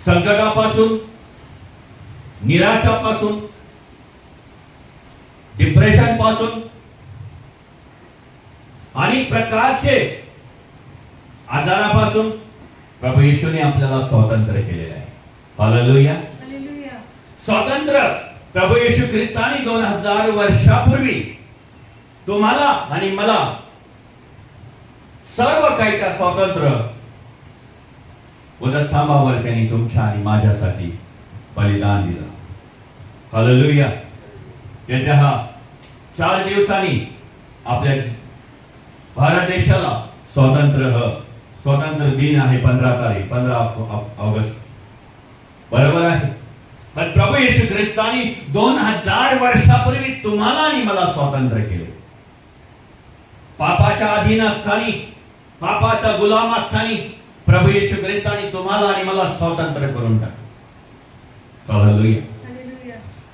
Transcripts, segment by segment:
संकटापासून, निराशापासून, depression पासून, अनेक प्रकारचे आजारापासून प्रभू येशूने आपल्याला स्वतंत्र केलेले आहे. हालेलुया. स्वातंत्र्य प्रभू येशू ख्रिस्तानी 2000 वर्षापूर्वी तुम्हाला आणि मला सर्व काही त्या स्वातंत्र्य वधस्तंभावर त्यांनी तुमच्या आणि माझ्यासाठी बलिदान दिलं. हालेलुया. येत्या 4 दिवसांनी आपल्या भारत देशाला स्वातंत्र्य दिन आहे. 15 ऑगस्ट. बरोबर आहे. पण प्रभू येशू ख्रिस्तानी 2000 वर्षापूर्वी तुम्हाला आणि मला स्वातंत्र्य केले. पापाच्या अधीन असताना, पापाचा गुलाम असताना प्रभू येशू ख्रिस्तानी तुम्हाला आणि मला स्वतंत्र करून टाकले. हालेलुया.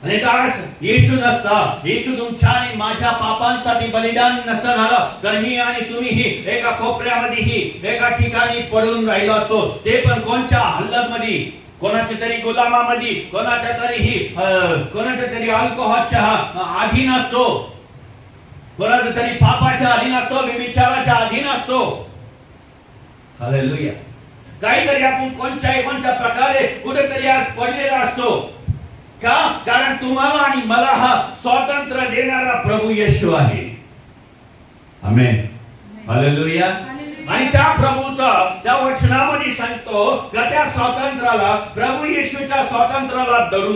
आणि त्यास येशू नसता, येशू तुमच्या आणि माझ्या पापांसाठी बलिदान नसता झालं तर मी आणि तुम्हीही एका कोपऱ्यामध्येही एका ठिकाणी पडून राहिलो असतो. ते पण कोणत्या हालतमध्ये, कोणाच्या तरी गुलामामध्ये, कोणाच्या तरी अल्कोहोलच्या अधीन असतो, कोणाच्या तरी पापाच्या अधीन असतो, व्यभिचाराच्या अधीन असतो. हालेलुया. काहीतरी आपण कोणत्या प्रकारे कुठेतरी आज पडलेला असतो. का? कारण तुम्हाला आणि मला हा स्वातंत्र्य देणारा प्रभू येशू आहे. आमेन. हालेलुया. आणि त्या प्रभूचा त्या वचनामध्ये सांगतो की त्या स्वातंत्र्याला, प्रभू येशूच्या स्वातंत्र्याला दडू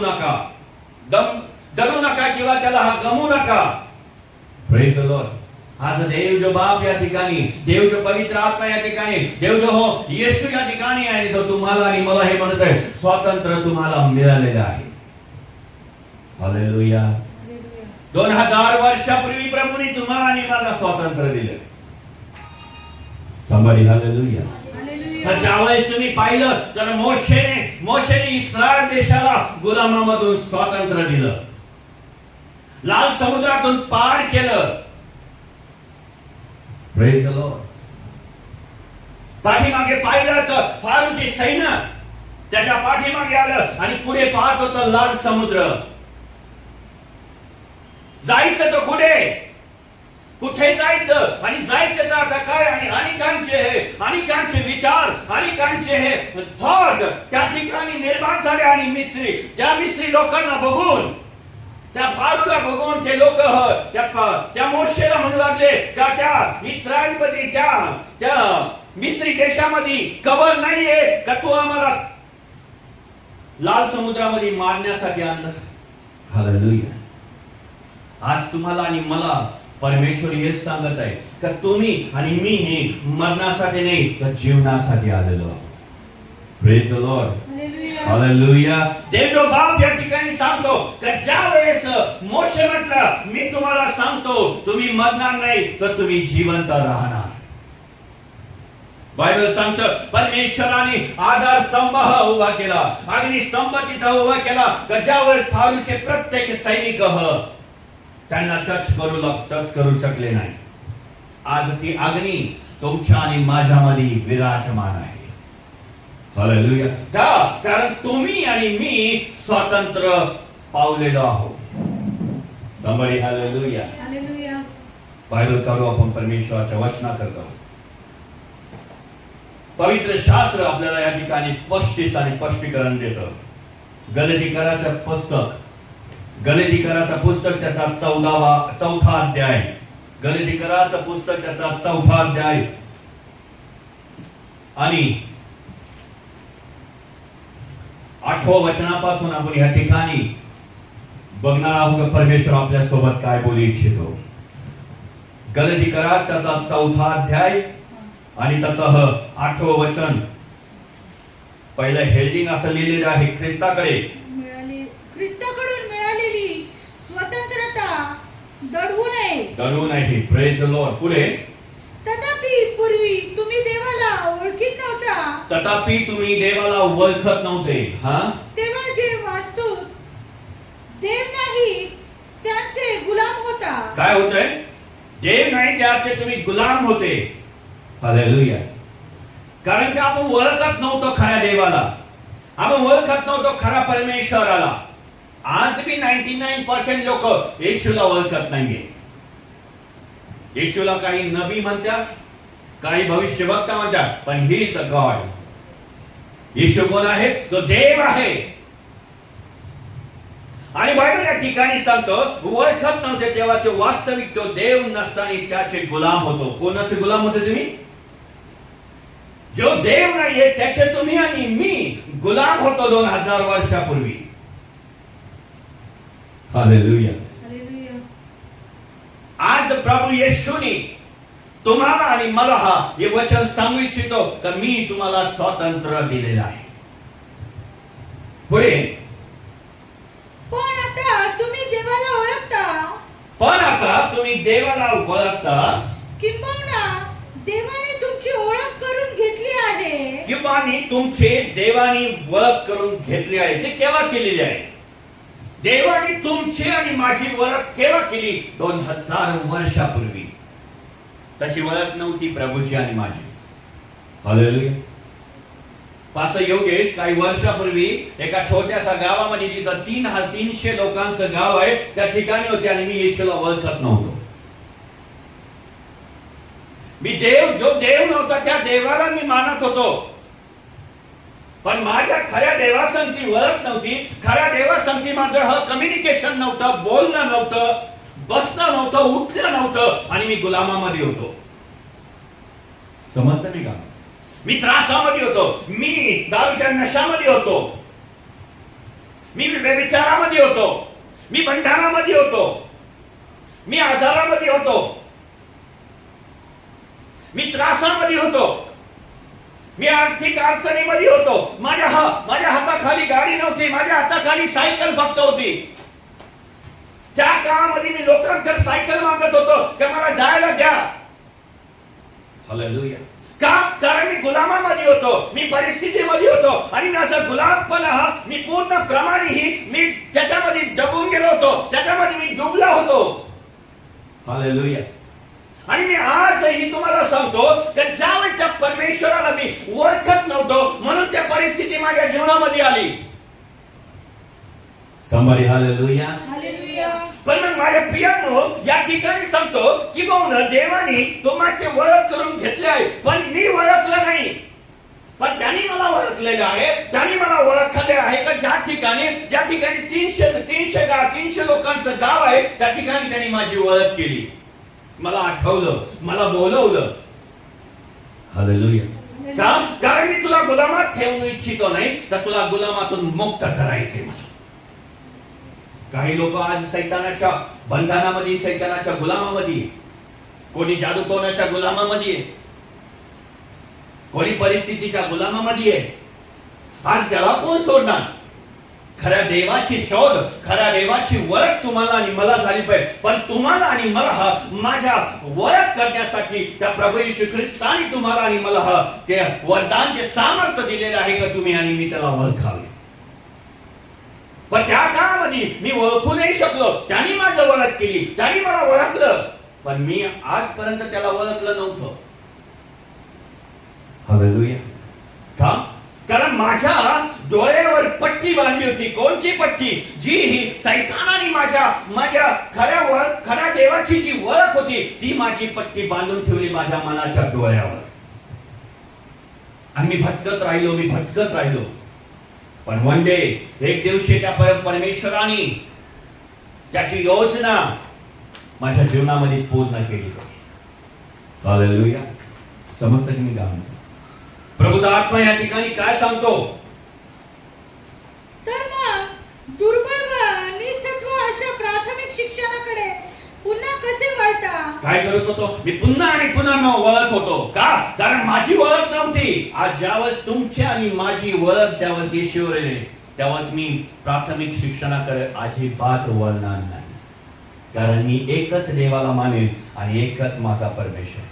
नका किंवा त्याला गमू नका. Praise the Lord. आज देव जो बाप या ठिकाणी, देव जो पवित्र आत्मा या ठिकाणी, देव जो हो येशू या ठिकाणी आहे, तो तुम्हाला आणि मला हे म्हणत आहे स्वातंत्र्य तुम्हाला मिळालेलं आहे. हालेलुया. 2000 वर्षापूर्वी प्रभूने तुम्हाला आणि मला स्वातंत्र्य दिले. somebody hallelujah. तर ज्यावेळेस तुम्ही पाहिलं तर मोशेने इस्रायल देशाला गुलामामधून स्वातंत्र्य दिलं. लाल समुद्रातून पार केलं. Praise the Lord. पाठीमागे पाहिलं तर फारूची सैन्य त्याच्या पाठीमागे आलं आणि पुढे पाहत होतं लाल समुद्र. जायचं तर कुठे जायचं आणि जायचं तर आता काय? आणि अनेकांचे विचार, अनेकांचे हे थॉट त्या ठिकाणी निर्माण झाले. आणि त्या मिस्री लोकांना बघून, त्या फारूला बघून ते लोक त्या मोशेला म्हणू लागले का त्या इस्रायल मध्ये, त्या मिस्री देशामध्ये कबर नाहीये का तू आम्हाला लाल समुद्रामध्ये मारण्यासाठी आणलं. हालेलुया. आज तुम्हाला आणि मला परमेश्वर हेच सांगत आहे का तुम्ही आणि मी हे मरणासाठी नाही तर जीवनासाठी आलेलो आहोत. Praise the Lord. हालेलुया. देव जो बाप या ठिकाणी सांगतो की ज्या वेळेस मोशे म्हटलं मी तुम्हाला सांगतो तुम्ही मरणार नाही तर तुम्ही जिवंत राहणार. बायबल सांगतं परमेश्वराने आधार स्तंभ उभा केला, अग्नी स्तंभ तिथं उभा केला की ज्यावर फारूचे प्रत्येक सैनिक त्यांना टच करू शकले नाही. आज ती अग्नी तुमच्या आणि माझ्यामध्ये विराजमान आहे. हालेलुया. कारण तुम्ही आणि मी स्वातंत्र्य पावलेलो आहोत. somebody hallelujah. बायबल काढू आपण परमेश्वराच्या वचनाकरता. पवित्र शास्त्र आपल्याला या ठिकाणी स्पष्टीकरण देतं. गलातिकराचं पुस्तक त्याचा 4था अध्याय. गलातिकराचं पुस्तक त्याचा 4था अध्याय आणि 8व्या वचनापासून आपण या ठिकाणी बघणार आहोत परमेश्वर आपल्या सोबत काय बोलू इच्छितो. गलातिकरात त्याचा 4था अध्याय आणि त्याचं 8वं वचन. पहिलं हेडिंग असं लिहिलेलं आहे ख्रिस्ताकडून मिळालेली स्वतंत्रता दडवू नये. Praise the Lord. पुढे तथापि पूर्वी तुम्ही देवाला ओळखत नव्हते. तेव्हा जे वास्तू देव नाही त्याचे गुलाम होता. काय होतंय? देव नाही त्याचे तुम्ही गुलाम होते. हालेलुया. कारण की आपण ओळखत नव्हतो खऱ्या देवाला. आपण ओळखत नव्हतो खरा परमेश्वराला. आज बी 99% लोक येशूला ओळखत नाहीये. येशूला काही नबी म्हणतात, काही भविष्यवक्ता म्हणतात, पण ही इज द गॉड. येशू कोण आहे? तो देव आहे. आणि बायबल या ठिकाणी सांगतो ओळखत नव्हते तेव्हा ते वास्तविक तो देव नसताना त्याचे गुलाम होतो. कोणाचे गुलाम होते तुम्ही? जो देव नाहीये त्याचे तुम्ही आणि मी गुलाम होतो 2000 वर्षापूर्वी. हालेलुया. हालेलुया. आज प्रभू येशूने तुम्हाला आणि मला हे वचन सांगू इच्छितो की मी तुम्हाला स्वातंत्र्य दिलेलं आहे. पुढे पण आता तुम्ही देवाला ओळखता किंबहुना देवाने तुमची ओळख करून घेतली आहे. किंवा तुमचे देवानी ओळख करून घेतली आहे. ते केव्हा केलेली आहे? देवाने तुमची आणि माझी ओळख केव्हा केली? 2000 वर्षापूर्वी. तशी ओळख नव्हती प्रभूची आणि माझी. हालेलुया. पास्टर योगेश काही वर्षापूर्वी एका छोट्याशा गावामध्ये जिथं 300 लोकांचं गाव आहे त्या ठिकाणी होते आणि मी येशूला ओळखत नव्हतो. मी जो देव नव्हता त्या देवाला मी मानत होतो, पण माझ्या खऱ्या देवासंगती ओळख नव्हती. खऱ्या देवासंगती माझं कम्युनिकेशन नव्हतं, बोलणं नव्हतं, बसणं नव्हतं, उठणं नव्हतं आणि मी गुलामामध्ये होतो. समजतं मी का? मी त्रासामध्ये होतो, मी दारूच्या नशामध्ये होतो, मी व्यभिचारामध्ये होतो, मी बंधनामध्ये होतो, मी आजारामध्ये होतो, मी त्रासामध्ये होतो, मी आर्थिक अडचणीमध्ये होतो. माझ्या हाताखाली गाडी नव्हती, माझ्या हाताखाली सायकल फक्त होती. त्या काळामध्ये मी लोकांकडे सायकल मागत होतो की मला जायला द्या. हालेलुया. का? कारण मी गुलामामध्ये होतो, मी परिस्थितीमध्ये होतो आणि माझा गुलामपणा मी पूर्ण प्रमाणे मी त्याच्यामध्ये दबून गेलो होतो, त्याच्यामध्ये मी डुबला होतो. हालेलुया. आणि मी आजही तुम्हाला सांगतो की ज्यावेळी त्या परमेश्वराला मी ओळखत नव्हतो म्हणून त्या परिस्थिती माझ्या जीवनामध्ये आली. Somebody hallelujah. हालेलुया. पण मग माझ्या प्रियांनो या ठिकाणी सांगतो की देवाने तुम्हाचे ओळख करून घेतले आहे, पण मी ओळखलं नाही. पण त्यांनी मला ओळखलेलं आहे, त्यांनी मला ओळखले आहे का ज्या ठिकाणी 300 लोकांचं गाव आहे त्या ठिकाणी त्यांनी माझी ओळख केली, मला आठवलं, मला बोलवलं. हालेलुया. कारण मी तुला गुलामात ठेवू इच्छितो नाही, तर तुला गुलामातून मुक्त करायचे मला. काही लोक आज सैतानाच्या बंधनामध्ये, सैतानाच्या गुलामामध्ये, कोणी जादूटोण्याच्या गुलामामध्ये, कोणी परिस्थितीच्या गुलामामध्ये आहे. आज त्याला कोण सोडणार? खऱ्या देवाची शोध, खऱ्या देवाची ओळख तुम्हाला आणि मला झाली पाहिजे. पण तुम्हाला आणि मला माझ्या ओळख करण्यासाठी त्या प्रभू येशू ख्रिस्ताने तुम्हाला आणि मला ते वरदान, जे सामर्थ्य दिलेलं आहे का तुम्ही आणि मी त्याला ओळखावे. पण त्या काळामध्ये मी ओळखू नाही शकलो. त्यांनी माझी ओळख केली, त्यांनी मला ओळखलं, पण मी आजपर्यंत त्याला ओळखलं नव्हतं. हालेलुया. का? कारण माझ्या डोळ्यावर पट्टी बांधली होती. कोणची पट्टी? जी ही सैतानाने माझ्या खऱ्या देवाची जी ओळख होती ती माझी पट्टी बांधून ठेवली माझ्या मनाच्या डोळ्यावर. आणि मी भटकत राहिलो. पण वन डे, एक दिवशी त्या परमेश्वराने त्याची योजना माझ्या जीवनामध्ये पूर्ण केली. हालेलुया. समजतं की मी काय म्हणतो? प्रभूचा आत्मा या ठिकाणी काय सांगतो? तर मग दुर्बळ व निसत्व अशा प्राथमिक शिक्षणाकडे पुन्हा कसे वळता? काय करत होतो? मी पुन्हा आणि पुन्हा वळत होतो. का? कारण माझी ओळख नव्हती. आज ज्यावेळेस तुमची आणि माझी ओळख ज्यावेळेस येशूवर येईल त्यावेळेस मी प्राथमिक शिक्षणाकडे अजिबात वळणार नाही. कारण मी एकच देवाला मानेन आणि एकच माझा परमेश्वर.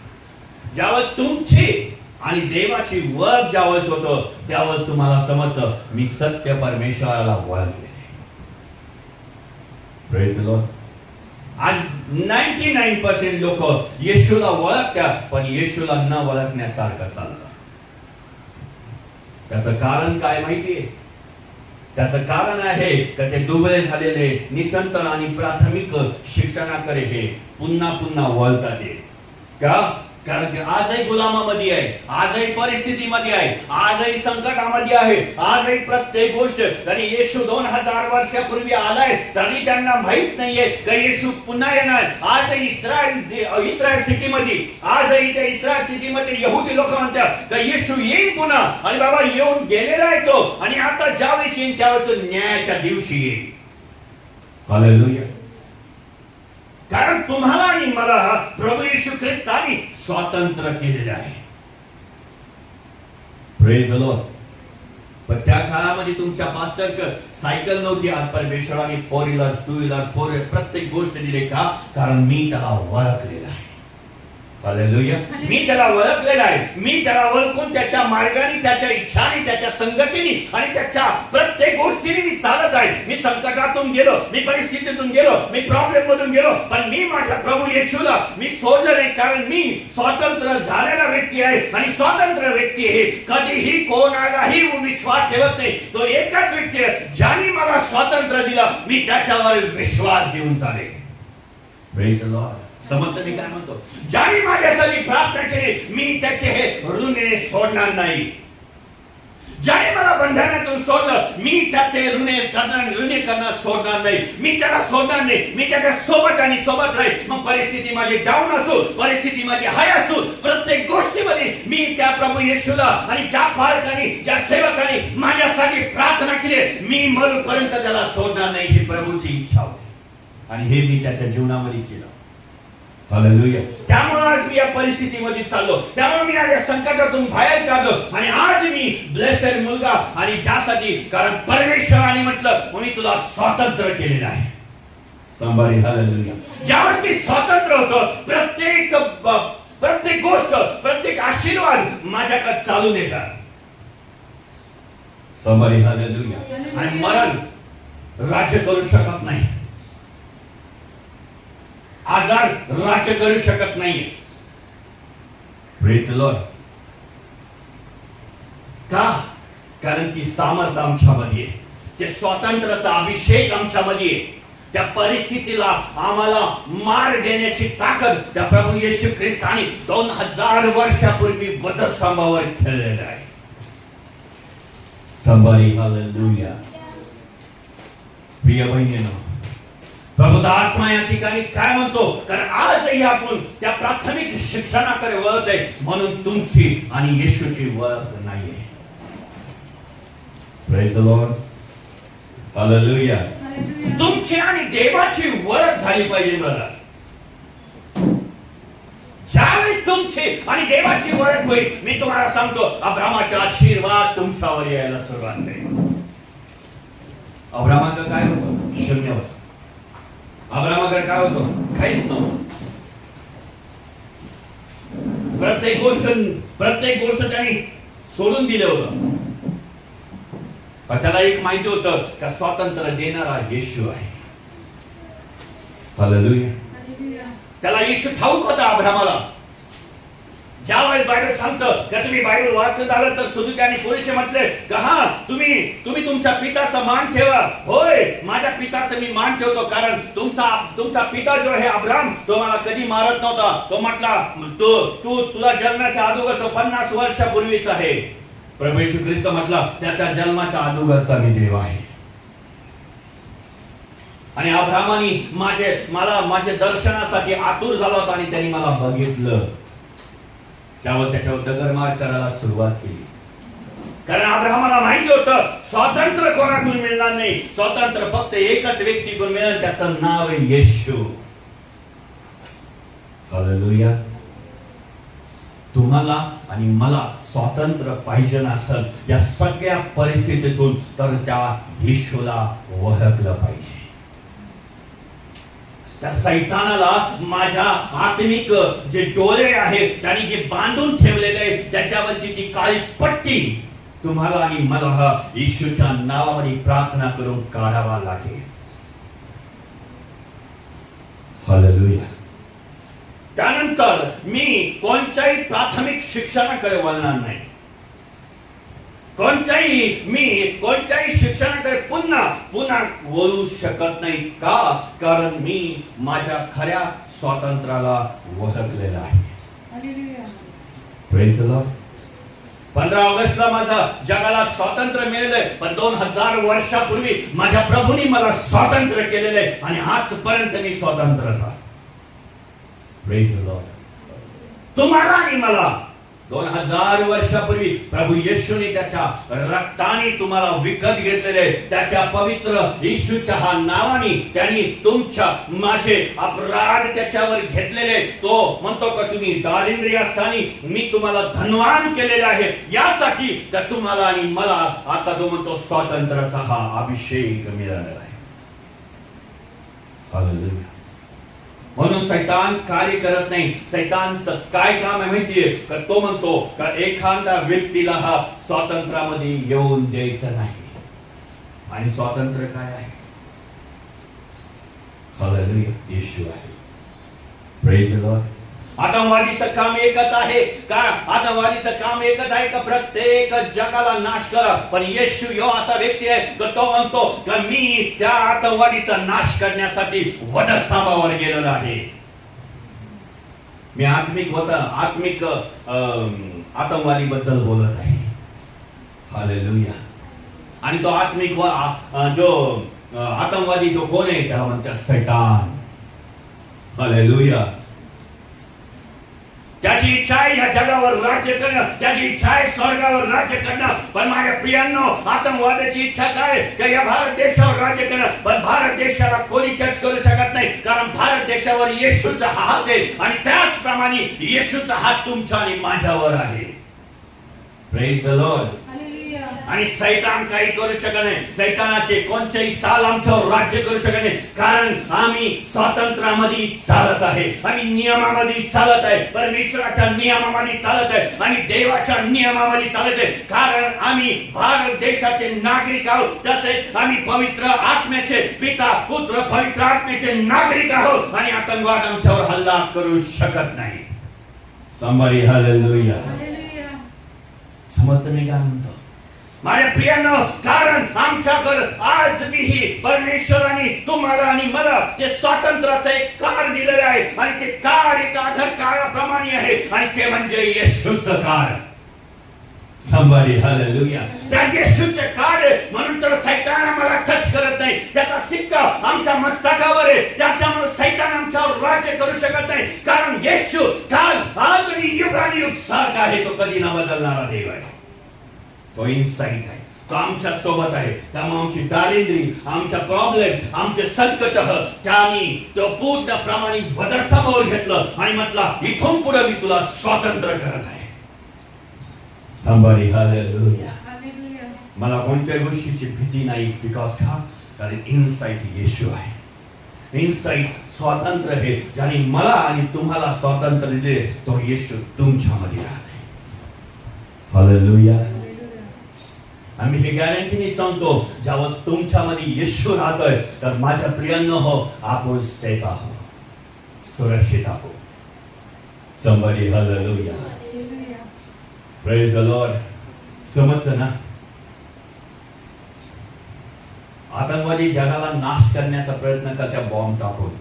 ज्यावेळेस तुमची आणि देवाची ओळख ज्यावेळेस होतं त्यावेळेस तुम्हाला समजतं मी सत्य परमेश्वराला ओळखले. Praise the Lord. आज 99% लोक येशूला ओळखतात पण येशूला न ओळखण्यासारखं चालतं. त्याचं कारण काय माहितीये? त्याचं कारण आहे का ते दुबळे झालेले निसंतान आणि प्राथमिक शिक्षणाकडे हे पुन्हा पुन्हा वळतात आहे. का? कारण की आजही गुलामामध्ये आहे, आजही परिस्थितीमध्ये आहे, आजही संकटामध्ये आहे, आजही प्रत्येक गोष्ट. तरी येशू 2000 वर्षापूर्वी आलाय तरी त्यांना माहित नाहीये की येशू पुन्हा येणार. आज इस्रायल सिटीमध्ये, आजही त्या इस्रायल सिटीमध्ये यहुदी लोक म्हणतात की येशू येईल पुन्हा, आणि बाबा येऊन गेलेला आहे तो, आणि आता ज्यावेळी येईल त्यावेळी तो न्यायाच्या दिवशी येईल. हालेलुया. कारण तुम्हाला आणि मला प्रभू येशू ख्रिस्ताने स्वातंत्र्य केलेले आहे. Praise the Lord. पण त्या काळामध्ये तुमच्या पास्टर सायकल नव्हती. आज परमेश्वराने 4 व्हीलर 2 व्हीलर 4 व्हीलर प्रत्येक गोष्ट दिली. का? कारण मी त्याला ओळखलेला आहे. हालेलुया. मी त्याला ओळखलेला आहे. मी त्याला ओळखून त्याच्या मार्गाने, त्याच्या इच्छाने, त्याच्या संगतीने आणि त्याच्या प्रत्येक गोष्टीने मी चालत आहे. मी संकटातून गेलो, मी परिस्थितीतून गेलो, मी प्रॉब्लेम मधून गेलो, पण मी माझ्या प्रभू येशूला मी सोडलं नाही. कारण मी स्वतंत्र झालेला व्यक्ती आहे, आणि स्वतंत्र व्यक्ती हे कधीही कोणालाही विश्वास ठेवत नाही. तो एकच व्यक्ती आहे ज्याने मला स्वातंत्र्य दिलं. मी त्याच्यावर विश्वास देऊन चालेल. Praise the Lord. समजतं मी काय म्हणतो? ज्याने माझ्यासाठी प्रार्थना केली मी त्याचे हे ऋणे सोडणार नाही. ज्याने मला बंधनातून सोडलं मी त्याचे ऋणे करणं सोडणार नाही. मी त्याला सोडणार नाही. मी त्याच्या सोबत आणि सोबत राहील. मग परिस्थिती माझी डाऊन असो, परिस्थिती माझी हाय असो, प्रत्येक गोष्टीमध्ये मी त्या प्रभू येशूला आणि ज्या पालकांनी, ज्या सेवकांनी माझ्यासाठी प्रार्थना केली मी मरूपर्यंत त्याला सोडणार नाही. ही प्रभूची इच्छा होती, आणि हे मी त्याच्या जीवनामध्ये केलं. हालेलुया. त्यामुळे आज मी या परिस्थितीमध्ये चाललो, त्यामुळे मी या संकटातून बाहेर काढलो, आणि आज मी ब्लेसेड मुलगा. आणि ज्यासाठी, कारण परमेश्वराने म्हटलं मी तुला स्वातंत्र्य केलेलं आहे. संभारी. हालेलुया. ज्यावेळेस मी स्वतंत्र होतो, प्रत्येक गोष्ट, प्रत्येक आशीर्वाद माझ्याकडे चालून येतात. संभारी. हालेलुया. आणि मरण राज्य करू शकत नाही, आजार राज्य करू शकत नाही. Praise the Lord. का? कारण की सामर्थ आमच्यामध्ये आहे, ते स्वातंत्र्याचा अभिषेक आमच्यामध्ये आहे. त्या परिस्थितीला आम्हाला मार देण्याची ताकद त्या प्रभू येशू ख्रिस्ताने 2000 वर्षापूर्वी वधस्तंभावर ठेवलेलं आहे. संभारी. हालेलुया. प्रिय बहिणींनो, प्रभूचा आत्मा या ठिकाणी काय म्हणतो? कारण आजही आपण त्या प्राथमिक शिक्षणाकडे वळत आहे, म्हणून तुमची आणि येशूची वळख नाहीये. Praise the Lord. हालेलुया. तुमची आणि देवाची वळख झाली पाहिजे ब्रदर. ज्यावेळी तुमची आणि देवाची वळख होईल, मी तुम्हाला सांगतो अब्रामाचे आशीर्वाद तुमच्यावर यायला सुरुवात होईल. अब्रामाचं काय होतं? शून्य होतं. अब्रामाकडे काय होतं? काहीच नव्हतं. प्रत्येक गोष्ट त्यांनी सोडून दिलं होतं. पण त्याला एक माहिती होतं का स्वातंत्र्य देणारा येशू आहे. हालेलुया. त्याला येशू ठाऊक होता अब्रामाला. ज्यावेळेस बायबल सांगतं का तुम्ही बायबल वाचत आलं तर सदुके आणि पुरुषे म्हटले का हा तुम्ही तुमच्या पिताचा मान ठेवा. होय, माझ्या पिताचा मी मान ठेवतो, कारण तुमचा पिता जो आहे अब्राम, तो मला कधी मारत नव्हता. तो म्हटला तुला जन्माच्या अगोदर तो 50 वर्षापूर्वीच आहे. प्रभू येशू ख्रिस्त म्हटला त्याच्या जन्माच्या अगोदरचा मी देव आहे. आणि अब्रामाने माझ्या दर्शनासाठी आतुर झाला होता, आणि त्यांनी मला बघितलं. त्याच्यावर दगडमार करायला सुरुवात केली. कारण अब्रामाला माहिती होतं स्वातंत्र्य कोणाकडून मिळणार नाही. स्वातंत्र्य फक्त एकच व्यक्तीकडून मिळेल, त्याचं नाव आहे येशू. हालेलुया. तुम्हाला आणि मला स्वातंत्र्य पाहिजे असेल या सगळ्या परिस्थितीतून, तर त्या येशूला ओळखलं पाहिजे. त्या सैतानाला माझ्या आत्मिक जे डोळे आहेत त्यांनी जे बांधून ठेवलेले आहे, त्याच्यावरची ती काळी पट्टी तुम्हाला आणि मला येशूच्या नावामध्ये प्रार्थना करून काढावा लागेल. हालेलुया. त्यानंतर मी कोणत्याही प्राथमिक शिक्षणाकडे वळणार नाही. कोणत्याही शिक्षणाकडे पुन्हा वळू शकत नाही. का? कारण मी माझ्या खऱ्या स्वातंत्र्याला ओळखलेला आहे. हालेलुया. Praise the Lord. 15 ऑगस्टला माझा जगाला स्वातंत्र्य मिळालंय, पण 2000 वर्षापूर्वी माझ्या प्रभूंनी मला स्वातंत्र्य केलेलं आहे आणि आजपर्यंत मी स्वतंत्र आहे. Praise the Lord. तुम्हाला आणि मला 2000 वर्षापूर्वी प्रभू येशूने त्याच्या रक्ताने तुम्हाला विकत घेतलेले, त्याच्या पवित्र येशूच्या हा नावाने त्यांनी माझे अपराध त्याच्यावर घेतलेले. तो म्हणतो का तुम्ही दारिद्र्य असताना मी तुम्हाला धनवान केलेले आहे, यासाठी का तुम्हाला आणि मला आता तो म्हणतो स्वातंत्र्याचा हा अभिषेक मिळालेला आहे. हालेलुया. म्हणून शैतान कार्य करत नाही. शैतानचं काय काम आहे माहितीये का? तो म्हणतो का एखाद्या व्यक्तीला हा स्वातंत्र्यामध्ये येऊन द्यायचं नाही. आणि स्वातंत्र्य काय आहे? हालेलुया. येशू आहे. Praise the Lord. आतंकवादीचं काम एकच आहे का? आतंकवादीचं काम एकच आहे का प्रत्येक जगाला नाश करा. पण येशू यो असा व्यक्ती आहे तर तो म्हणतो का मी त्या आतंकवादीचा नाश करण्यासाठी वधस्तंभावर गेलेलो आहे. मी आत्मिक आतंकवादी बद्दल बोलत आहे. हालेलुया. आणि तो आत्मिक जो आतंकवादी जो कोण आहे त्याला म्हणतात शैतान. हालेलुया. त्याची इच्छा आहे या जगावर राज्य करणं, त्याची इच्छा आहे स्वर्गावर राज्य करणं. पण माझ्या प्रियांनो, आतंकवादाची इच्छा काय? की या भारत देशावर राज्य करणं. पण भारत देशाला कोणी टच करू शकत नाही, कारण भारत देशावर येशूचा हात आहे आणि त्याचप्रमाणे येशूचा हात तुमच्या आणि माझ्यावर आहे. Praise the Lord. आणि शैतान काही करू शकत नाही. शैतानाचे कोणतेही चाल आमच्यावर राज्य करू शकत नाही, कारण आम्ही स्वातंत्र्यामध्ये चालत आहे, आम्ही नियमामध्ये चालत आहे, परमेश्वराच्या नियमामध्ये चालत आहे, आम्ही देवाच्या नियमामध्ये चालत आहे. कारण आम्ही भारत देशाचे नागरिक आहोत, तसेच आम्ही पवित्र आत्म्याचे पिता पुत्र पवित्र आत्म्याचे नागरिक आहोत. आणि आतंकवाद आमच्यावर हल्ला करू शकत नाही. Somebody hallelujah. समजतं मी काय म्हणतो? माझ्या प्रियांनो, कारण आमच्याकडे आज मी परमेश्वराने तुम्हाला आणि मला ते स्वातंत्र्याचं एक कार्ड दिलेलं आहे आणि ते कार्ड एक आधार कार्डाप्रमाणे आहे आणि ते म्हणजे येशूचं कार्ड. Somebody hallelujah. त्या येशूचे कार्ड म्हणून तर शैतान आम्हाला टच करत नाही. त्याचा सिक्का आमच्या मस्तकावर आहे, त्याच्यामुळे शैतान आमच्यावर राज्य करू शकत नाही. कारण येशू काल आज आणि युगानुयुग सारखा आहे. तो कधी न बदलणारा देव आहे. तो इनसाइट आहे, तो आमच्या सोबत आहे. त्यामुळे आमची दारिद्र्य, आमच्या प्रॉब्लेम, आमचे संकट त्यांनी तो पूर्णप्रमाणे वधस्तंभावर घेतलं आणि म्हटलं इथून पुढे मी तुला स्वातंत्र्य करत आहे. Somebody hallelujah. मला कोणत्याही गोष्टीची भीती नाही. बिकॉज का? कारण इनसाइट येशू आहे. इनसाइट स्वातंत्र्य आहे, ज्याने मला आणि तुम्हाला स्वातंत्र्य दिले. तो येशू तुमच्यामध्ये राहते. हालेलुया. आम्ही हे गॅरंटीने सांगतो, जेव्हा तुमच्यामध्ये येशू राहतोय तर माझ्या प्रियांनो हो, आपण सेफ आहोत, सुरक्षित आहोत. Somebody hallelujah. Praise the Lord. समजतं ना? आतंकवादी जगाला नाश करण्याचा प्रयत्न करतात बॉम्ब टाकून.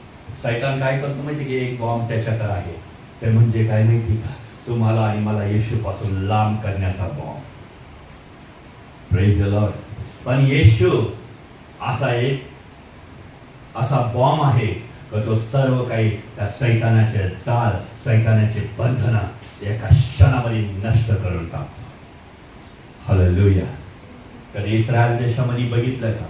शैतान काय करतो माहिती की एक बॉम्ब त्याच्याकडे आहे, ते म्हणजे काय माहिती का? तुम्हाला आणि मला येशू पासून लांब करण्याचा बॉम्ब. Praise the Lord. पण येशू असा बॉम्ब आहे की तो सर्व काही त्या शैतानाचे जाळ, शैतानाचे बंधन एका क्षणामध्ये नष्ट करून टाकतो. हालेलुया. कधी इस्रायल देशामध्ये बघितलं का?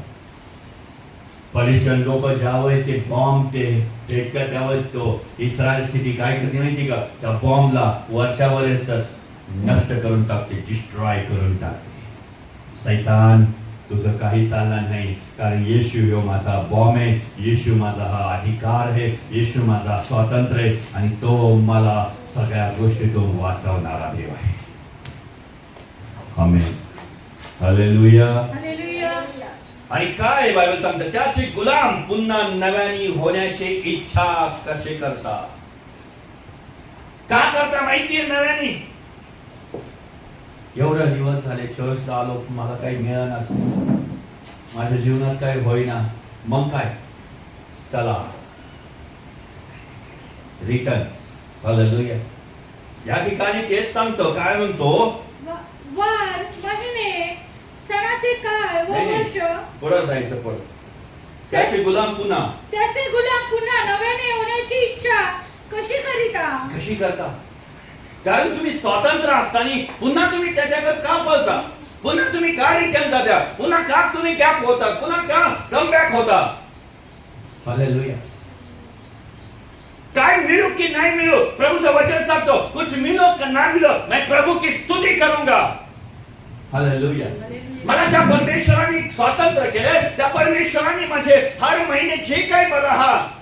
पॅलेस्टाईन लोक ज्यावेळेस ते बॉम्ब फेकतात त्यावेळेस तो इस्रायल सिटी काय करते माहिती का? त्या बॉम्बला वर्षावरच नष्ट करून टाकते, डिस्ट्रॉय करून टाकते. शैतान तुझं काही चालणार नाही, कारण येशू ह्यो माझा बॉम्ब आहे, येशू माझा हा अधिकार आहे, येशू माझा स्वातंत्र्य आहे आणि तो मला सगळ्या गोष्टीतून वाचवणारा देव आहे. आमेन. हालेलुया. आणि काय बायबल सांगतं? त्याचे गुलाम पुन्हा नव्याने होण्याची इच्छा कसे करतात? का करता माहितीये? नव्याने एवढं दिवस झाले चर्चला आलो, मला काही मिळालं, माझ्या जीवनात काही होईना, मग काय, चला रिटर्न. हालेलुया. या ठिकाणी तेच सांगतो, काय म्हणतो, वार, महिने, सणाचे काळ व वर्ष, पुढे जायचं, पुढे त्याचे गुलाम पुन्हा नव्याने होण्याची इच्छा कशी करता? कारण तुम्ही स्वतंत्र असताना पुन्हा तुम्ही त्याच्याकडे का पळता? पुन्हा तुम्ही का रिटर्न जाता? पुन्हा का तुम्ही गॅप होता? पुन्हा का कम बॅक होता? हालेलुया. काय मिलो कि नहीं मिलो, प्रभुचं वचन सांगतो, कुछ मिलो कि ना मिलो, मैं प्रभु की स्तुति करूंगा. हालेलुया. मला त्या परमेश्वराने स्वतंत्र केले, त्या परमेश्वराने माझे हर महिने जे काही मला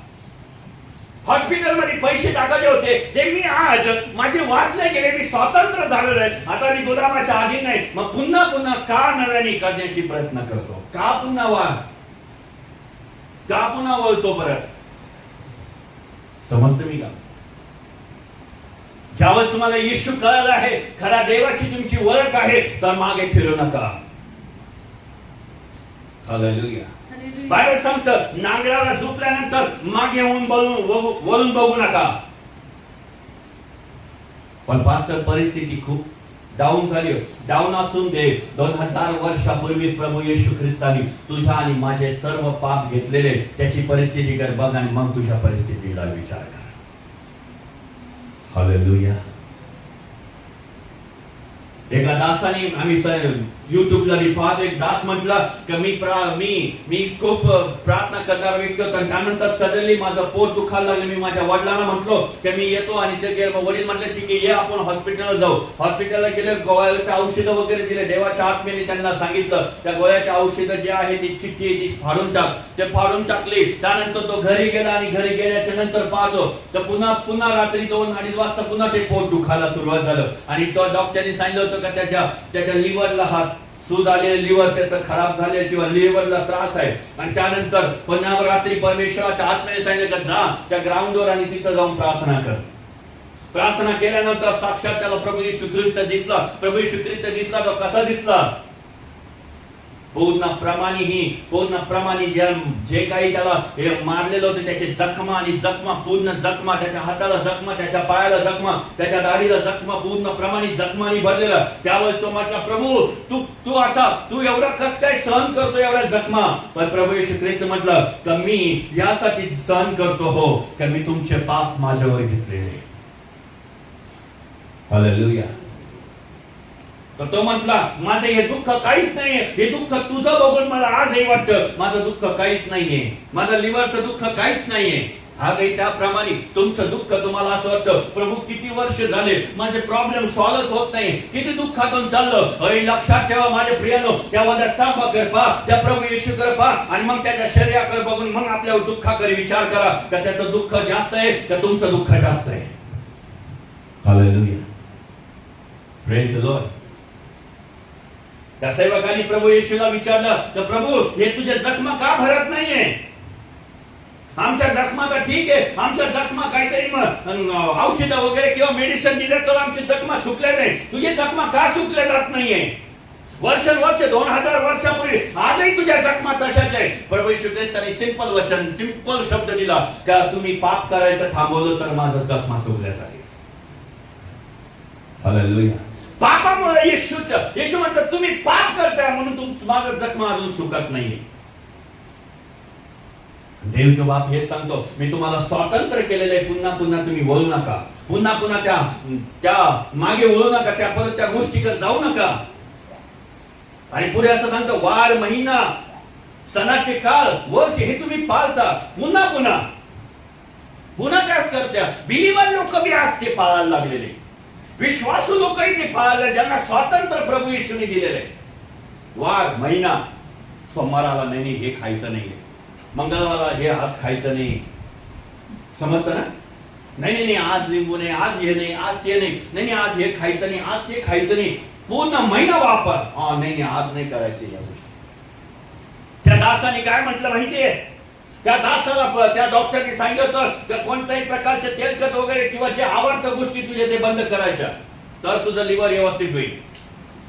हॉस्पिटल मध्ये पैसे टाकायचे होते, ते मी आज माझे वाचले गेले, मी स्वतंत्र झालेलो आहे. आता मी गुलामाच्या अधीन नाही. मग पुन्हा का नव्याने करण्याची प्रयत्न करतो? का पुन्हा बोलतो परत? समजतं मी का? ज्यावेळेस तुम्हाला येशू कळलं आहे, खरा देवाची तुमची ओळख आहे, तर मागे फिरू नका. हालेलुया. बायबल सांगतं, नांगराला झोपल्यानंतर मागे वळून बघू नका. पण पास्टर, परिस्थिती खूप डाऊन झाली. डाऊन असून दे. 2000 वर्षापूर्वी प्रभू येशू ख्रिस्तानी तुझ्या आणि माझे सर्व पाप घेतलेले, त्याची परिस्थिती कर बघ आणि मग तुझ्या परिस्थितीला विचार कर. हालेलुया. एका दासाने, आम्ही युट्यूबला मी पाहतो, एक दास म्हटला की मी खूप प्रार्थना करणारा व्यक्ती होता, त्यानंतर सडनली माझं पोट दुखायला लागलं. मी माझ्या वडिलांना म्हटलो की मी येतो, आणि ते गेले. वडील म्हटले ठीक आहे, ये आपण हॉस्पिटलला जाऊ. हॉस्पिटलला गेले, गोळ्याचे औषधं वगैरे दिले. देवाच्या आत्म्याने त्यांना सांगितलं, त्या गोळ्याच्या औषधं जे आहे ती चिठ्ठी ती फाडून टाक. ते फाडून टाकली. त्यानंतर तो घरी गेला, आणि घरी गेल्याच्या नंतर पाहतो तर पुन्हा रात्री 2-2:30 वाजता पुन्हा ते पोट दुखायला सुरुवात झालं. आणि तो डॉक्टरने सांगितलं होतं की त्याच्या लिव्हरला हात सूज आलेले, लिव्हर त्याचं खराब झाले किंवा लिव्हरला त्रास आहे. आणि त्यानंतर पुन्हा रात्री परमेश्वराच्या आत्म्याने सांगितलं की जा त्या ग्राउंडवर आणि तिथं जाऊन प्रार्थना कर. प्रार्थना केल्यानंतर साक्षात त्याला प्रभू येशू ख्रिस्त दिसला. तो कसा दिसला? पूर्ण प्रमाणे जे काही त्याला मारलेलं होतं, त्याचे जखमा पूर्ण जखमा, त्याच्या हाताला जखमा, त्याच्या पायाला जखमा, त्याच्या दाढीला जखमा, पूर्ण प्रमाणे जखमानी भरलेला. त्यावेळेस तो म्हटला, प्रभू तू एवढा कस काय सहन करतो एवढ्या जखमा? पण प्रभू येशू ख्रिस्त म्हटलं की मी यासाठी सहन करतो हो, की मी तुमचे पाप माझ्यावर घेतलेले. हालेलुया. तर तो म्हटला, माझं हे दुःख काहीच नाहीये, हे दुःख तुझं बघून मला आजही वाटतं माझं दुःख काहीच नाहीये, माझं लिव्हरचं दुःख काहीच नाहीये. आजही त्याप्रमाणे तुमचं दुःख तुम्हाला असं वाटतं, प्रभू किती वर्ष झाले माझे प्रॉब्लेम सॉल्व्ह होत नाही, किती दुःखातून चाललं. अरे लक्षात ठेवा माझे प्रियानो, त्या वधस्तंभाकडे पहा, त्या प्रभू येशूकडे पहा, आणि मग त्याच्या शरीराकडे बघून मग आपल्या दुःखाकडे विचार करा का त्याचं दुःख जास्त आहे का तुमचं दुःख जास्त आहे. हालेलुया. Praise the Lord. त्या सेवकाने प्रभू येशूला विचारलं तर प्रभू हे तुझे जखमा का भरत नाहीये? आमच्या जखमा तर ठीक आहे, आमच्या जखमा काहीतरी औषध वगैरे किंवा मेडिसिन दिलं तर आमची जखमा सुकल्या नाही, तुझे जखमा का सुकल्या जात नाहीये? वर्ष 2000 वर्षापूर्वी आजही तुझ्या जखमा तशाच आहे. प्रभू येशू ख्रिस्ताने सिंपल शब्द दिला का तुम्ही पाप करायचं थांबवलं तर माझं जखमा सुकल्या जाईल. हालेलुया. पापामुळे येशू म्हणतात तुम्ही पाप करताय म्हणून माझं जखमा अजून सुकत नाहीये. देवचे बाप हे सांगतो, मी तुम्हाला स्वातंत्र्य केलेलं आहे, पुन्हा तुम्ही वळू नका, पुन्हा त्या मागे वळू नका, परत त्या गोष्टीकडे जाऊ नका. आणि पुढे असं सांगतो, वार, महिना, सणाचे काळ, वर्ष हे तुम्ही पाळता, पुन्हा त्याच करत्या. बिलीवर लोक बी आज ते पाळायला लागलेले, विश्वासू लोकही ते पाळायला, ज्यांना स्वातंत्र्य प्रभू येशूने दिलेलं आहे. वार, महिना, सोमवाराला नाही हे खायचं नाहीये, मंगळवारला हे आज खायचं नाही, समजतं ना? नाही आज लिंबू नाही, आज हे नाही, आज ते नाही, आज हे खायचं नाही, आज ते खायचं नाही, पूर्ण महिना वापर. नाही आज नाही करायचे या गोष्टी. त्या दासाने काय म्हटलं माहितीये? त्या दासाला त्या डॉक्टरने सांगितलं तर कोणत्याही प्रकारचे तेलकट वगैरे किंवा जे आवडत्या गोष्टी तुझे ते बंद करायच्या, तर तुझं लिव्हर व्यवस्थित होईल.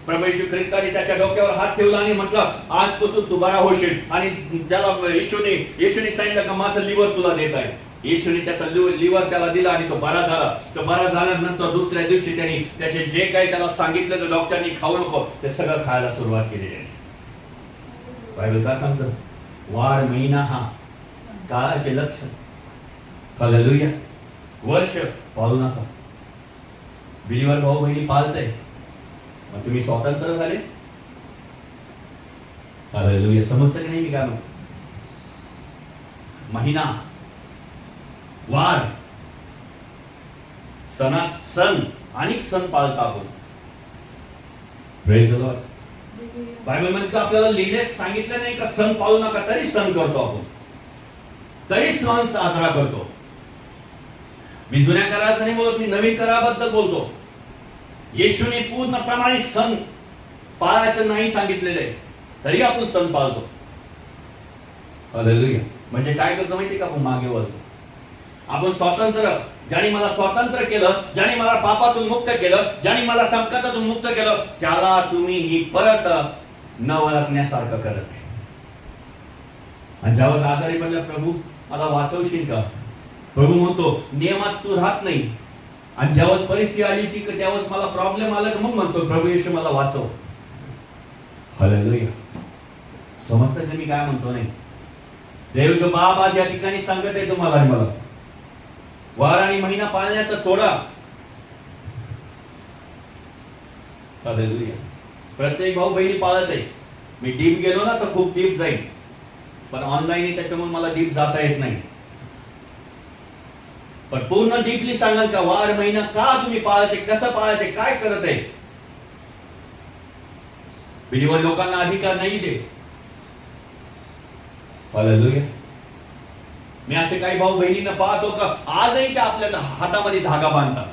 प्रभू येशू ख्रिस्ताने त्याच्या डोक्यावर हात ठेवला आणि म्हटलं आजपासून तू बरा होशील. आणि त्याला येशूने सांगितलं का माझं लिव्हर तुला देत आहे. येशूने त्याचा लिव्हर त्याला दिला आणि तो बरा झाला. तो बरा झाल्यानंतर दुसऱ्या दिवशी त्यांनी त्याचे जे काही त्याला सांगितलं तर डॉक्टरनी खाऊ नको ते सगळं खायला सुरुवात केली. बायबल काय सांगतं? वार महिना हा काळाचे लक्षण. हालेलुया. वर्ष पाळू नका. बिलीवर भाऊ बहिणी पाळताय मग तुम्ही स्वतंत्र झाले. हालेलुया. समजतं की नाही मी काय म्हणतो? महिना वार सण अनेक सण पाळता आपण. Praise the Lord. बायबल मध्ये आपल्याला लिहिलेच सांगितलं नाही का सण पाळू नका, तरी सण करतो आपण, तरी सण साजरा करतो. मी जुन्या कराराचं नाही बोलत, मी नवीन कराराबद्दल बोलतो. येशूने पूर्णप्रमाणे सण पाळायचं नाही सांगितलेलं आहे, तरी आपण सण पाळतो. हालेलुया. म्हणजे काय करतो माहिती का? आपण मागे वळतो. आपण स्वातंत्र्य, ज्याने मला स्वातंत्र्य केलं, ज्याने मला पापातून मुक्त केलं, ज्याने मला संकटातून मुक्त केलं, त्याला तुम्ही ही परत न ओळखण्यासारखं करत आहे. आणि ज्यावेळेस आजारी पडला, प्रभू मला वाचवशील का? प्रभू म्हणतो नियमात तू राहत नाही. आणि ज्यावेळेस परिस्थिती आली ती त्यावेळेस मला प्रॉब्लेम आला तर मग म्हणतो प्रभू येशू मला वाचव. हालेलुया. समजतं की मी काय म्हणतो? नाही. देवचे बाप आज या ठिकाणी सांगत आहे तुम्हाला आणि मला, वार आणि महिना पाळण्याचा सोडा. हालेलुया. प्रत्येक भाऊ बहिणी पाळत आहे. मी डीप गेलो ना तर खूप डीप जाईल, पण ऑनलाईन आहे त्याच्यामुळे मला डीप जाता येत नाही. पण पूर्ण डीपली सांगाल का वार महिना का तुम्ही पाळते, कसं पाळते, काय करत आहे? बिलीवर लोकांना अधिकार नाही दे. हालेलुया. मी असे काही भाऊ बहिणींना पाहतो का आजही ते आपल्या हातामध्ये धागा बांधतात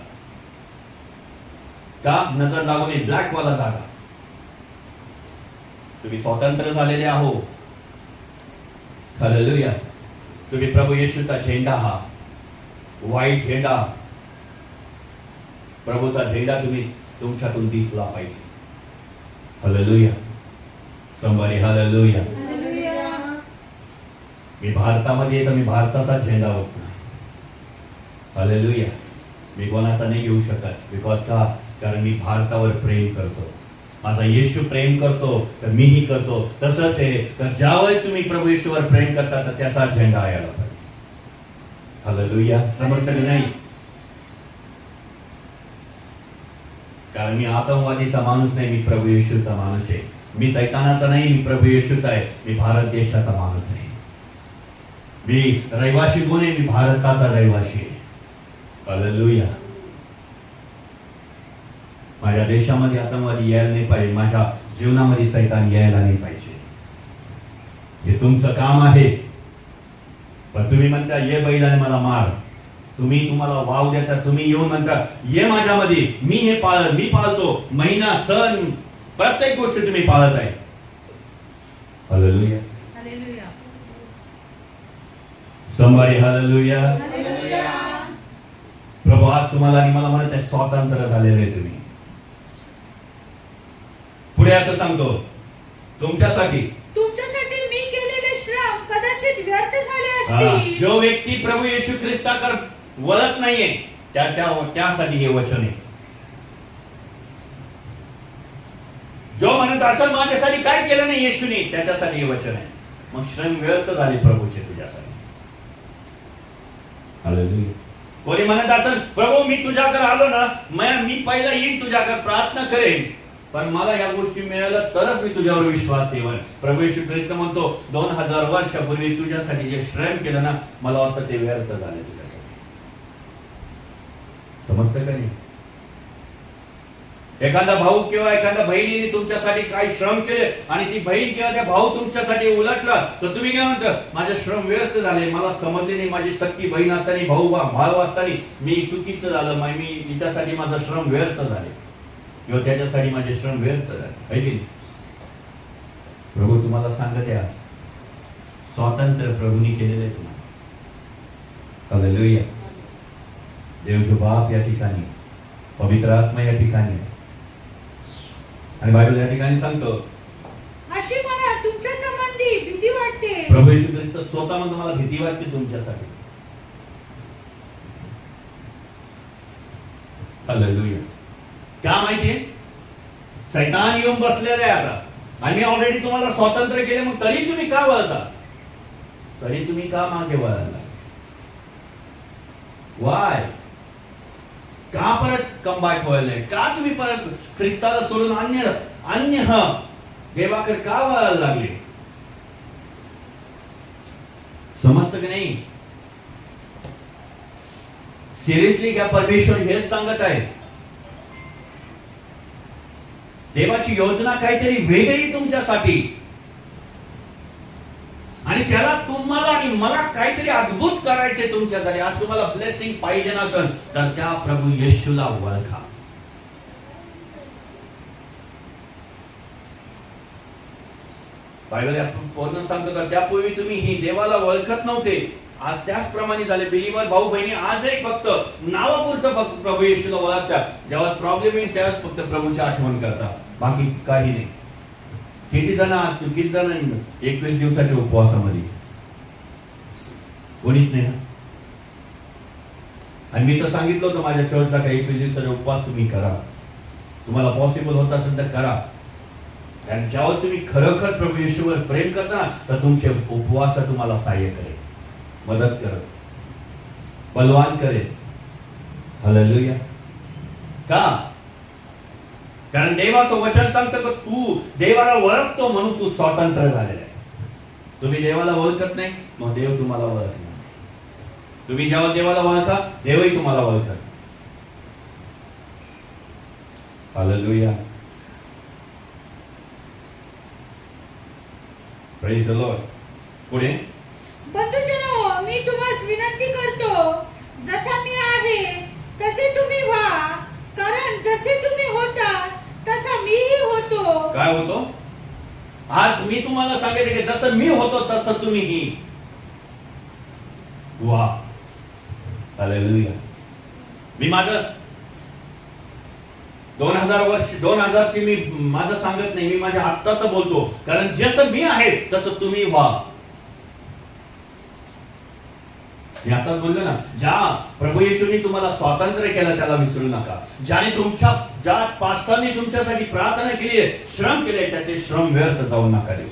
का? नजर लागू नये, ब्लॅक वाला धागा. तुम्ही स्वतंत्र झालेले आहो. हालेलुया. तुम्ही प्रभू येशूचा झेंडा, हा व्हाईट झेंडा, प्रभूचा झेंडा तुम्ही तुमच्यातून दिसला पाहिजे. हालेलुया. somebody hallelujah. मी भारतामध्ये येतो, मी भारताचा झेंडा ओढणार. हालेलुया. मी कोणाचा नाही घेऊ शकत. बिकॉज का? कारण मी भारतावर प्रेम करतो. माझा येशू प्रेम करतो तर मीही करतो. तसंच आहे तर ज्यावेळेस तुम्ही प्रभू येशूवर प्रेम करता तर त्याचा झेंडा यायला पाहिजे. हालेलुया. समजतं की नाही? कारण मी आतंकवादीचा माणूस नाही, मी प्रभू येशूचा माणूस आहे. मी सैतानाचा नाही, मी प्रभू येशूचा आहे. मी भारत देशाचा माणूस आहे. मी रहिवासी कोण आहे? मी भारताचा रहिवासी आहे. हालेलुया. माझ्या देशामध्ये आतंकवादी यायला नाही पाहिजे, माझ्या जीवनामध्ये सैतान यायला नाही पाहिजे. हे तुमचं काम आहे. पण तुम्ही म्हणता ये बैलाने मला मार, तुम्हाला वाव देता, तुम्ही येऊन म्हणता ये माझ्यामध्ये, मी पाळतो. महिना सण प्रत्येक गोष्ट तुम्ही पाळत आहे. हालेलुया. हालेलुया. somebody hallelujah. प्रभू आज तुम्हाला आणि मला म्हणत आहे स्वातंत्र्य झालेले तुम्ही. पुढे असं सांगतो तुमच्यासाठी मी केलेले श्रम कदाचित व्यर्थ झाले असतील. जो व्यक्ती प्रभू येशू ख्रिस्ताकडे वळत नाहीये त्यासाठी हे वचन आहे. जो म्हणत असेल माझ्यासाठी काय केलं नाही येशूने, त्याच्यासाठी हे वचन आहे. मग श्रम व्यर्थ झाले प्रभूचे तुझ्यासाठी. हालेलुया. कोणी म्हणत असेल प्रभू मी तुझ्याकडे आलो ना, मी पहिला येईन तुझ्याकडे, प्रार्थना करेन, पण मला या गोष्टी मिळाल्या तरच मी तुझ्यावर विश्वास ठेवेन. प्रभू येशू ख्रिस्त म्हणतो 2000 वर्षापूर्वी तुझ्यासाठी जे श्रम केलं ना, मला वाटतं ते व्यर्थ झाले तुझ्यासाठी. समजतं का नाही? एखादा भाऊ किंवा एखाद्या बहिणीने तुमच्यासाठी काही श्रम केले आणि ती बहीण किंवा त्या भाऊ तुमच्यासाठी उलटला तर तुम्ही काय म्हणता? माझे श्रम व्यर्थ झाले, मला समजले नाही. माझी सख्खी बहीण असताना, भाऊ असताना मी चुकीचं झालं, मी तिच्यासाठी माझं श्रम व्यर्थ झाले किंवा त्याच्यासाठी माझे श्रम व्यर्थ झाले. प्रभू तुम्हाला सांगत आहे आज स्वातंत्र्य प्रभूने केलेलं आहे तुम्हाला. हालेलुया. देवचे बाप या ठिकाणी, पवित्र आत्मा या ठिकाणी, आणि बायबल या ठिकाणी सांगतो अशी मला तुमच्या संबंधी भीती वाटते. प्रभू येशू ख्रिस्त स्वतः म्हणतो मला भीती वाटते तुमच्यासाठी. हालेलुया. क्या माहितीये, शैतान येऊन बसलेला आहे आता आणि मी ऑलरेडी तुम्हाला स्वातंत्र्य केले, मग तरी तुम्ही का वळता, तरी तुम्ही का मागे वळाला, वाय, का परत कमबॅक व्हायला, का तुम्ही परत ख्रिस्ताला सोडून अन्य देवाकडे का वळायला लागले. समजतं की नाही. सिरियसली घ्या, परमेश्वर हेच सांगत आहे. देवाची योजना काहीतरी वेगळी तुमच्यासाठी आणि त्याला तुम्हाला आणि मला काहीतरी अद्भुत करायचे तुमच्यासाठी. आज तुम्हाला ब्लेसिंग पाहिजे नसेल तर त्या प्रभू येशूला ओळखा. बायबल पूर्ण सांगतो का त्यापूर्वी तुम्ही ही देवाला ओळखत नव्हते, आज त्याचप्रमाणे झाले. बिलीवर भाऊ बहिणी आजही फक्त नावापुरतं फक्त प्रभू येशूला ओळखतात. जेव्हा प्रॉब्लेम येईल त्यावेळेस फक्त प्रभूची आठवण करतात, बाकी काही नाही. किती जण 21 दिवसाच्या उपवासामध्ये, कोणीच नाही ना. आणि मी तर सांगितलं होतं माझ्या चर्चला का 21 दिवसाचा उपवास तुम्ही करा, तुम्हाला पॉसिबल होत असेल तर करा. कारण जेव्हा तुम्ही खरोखर प्रभू येशूवर प्रेम करता तर तुमचे उपवास तुम्हाला सहाय्य करेल, मदत करेल, बलवान करेल. हालेलुया. का, कारण देवाचं वचन सांगतं की तू देवाला ओळखतो म्हणून तू स्वतंत्र झालेला आहे. तुम्ही देवाला ओळखत नाही मग देव तुम्हाला ओळखणार नाही. तुम्ही जेव्हा देवाला ओळखा देवही तुम्हाला ओळखत. हालेलुया. Praise the Lord. पुढे, बंधूजनो, मी तुम्हाला विनंती करतो, जसा मी आहे तसे तुम्ही व्हा, कारण जसे तुम्ही होता तसा मीही होतो. काय होतो? आज मी तुम्हाला सांगितले की जसं मी होतो तसं तुम्हीही व्हा. हालेलुया. मी माझं 2000 ची मी माझं सांगत नाही, मी माझ्या आत्ताच बोलतो. कारण जसं मी आहे तसं तुम्ही व्हा. मी आताच बोललो ना, ज्या प्रभू येशूने तुम्हाला स्वातंत्र्य केलं त्याला विसरू नका. ज्या पास्टरने तुमच्यासाठी प्रार्थना केली आहे, श्रम केले, त्याचे श्रम व्यर्थ जाऊ नका देऊ.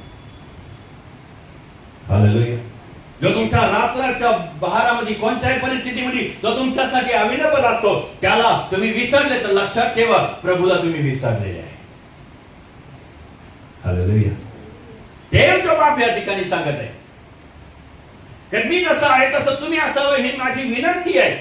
हालेलुया. जो तुमच्या रात्राच्या बहारामध्ये कोणत्याही परिस्थितीमध्ये जो तुमच्यासाठी अवेलेबल असतो त्याला तुम्ही विसरले तर लक्षात ठेवा प्रभूला तुम्ही विसरलेले आहे. हालेलुया. देव जो बाप या ठिकाणी सांगत आहे की मी जसं आहे तसं तुम्ही असावं, ही माझी विनंती आहे.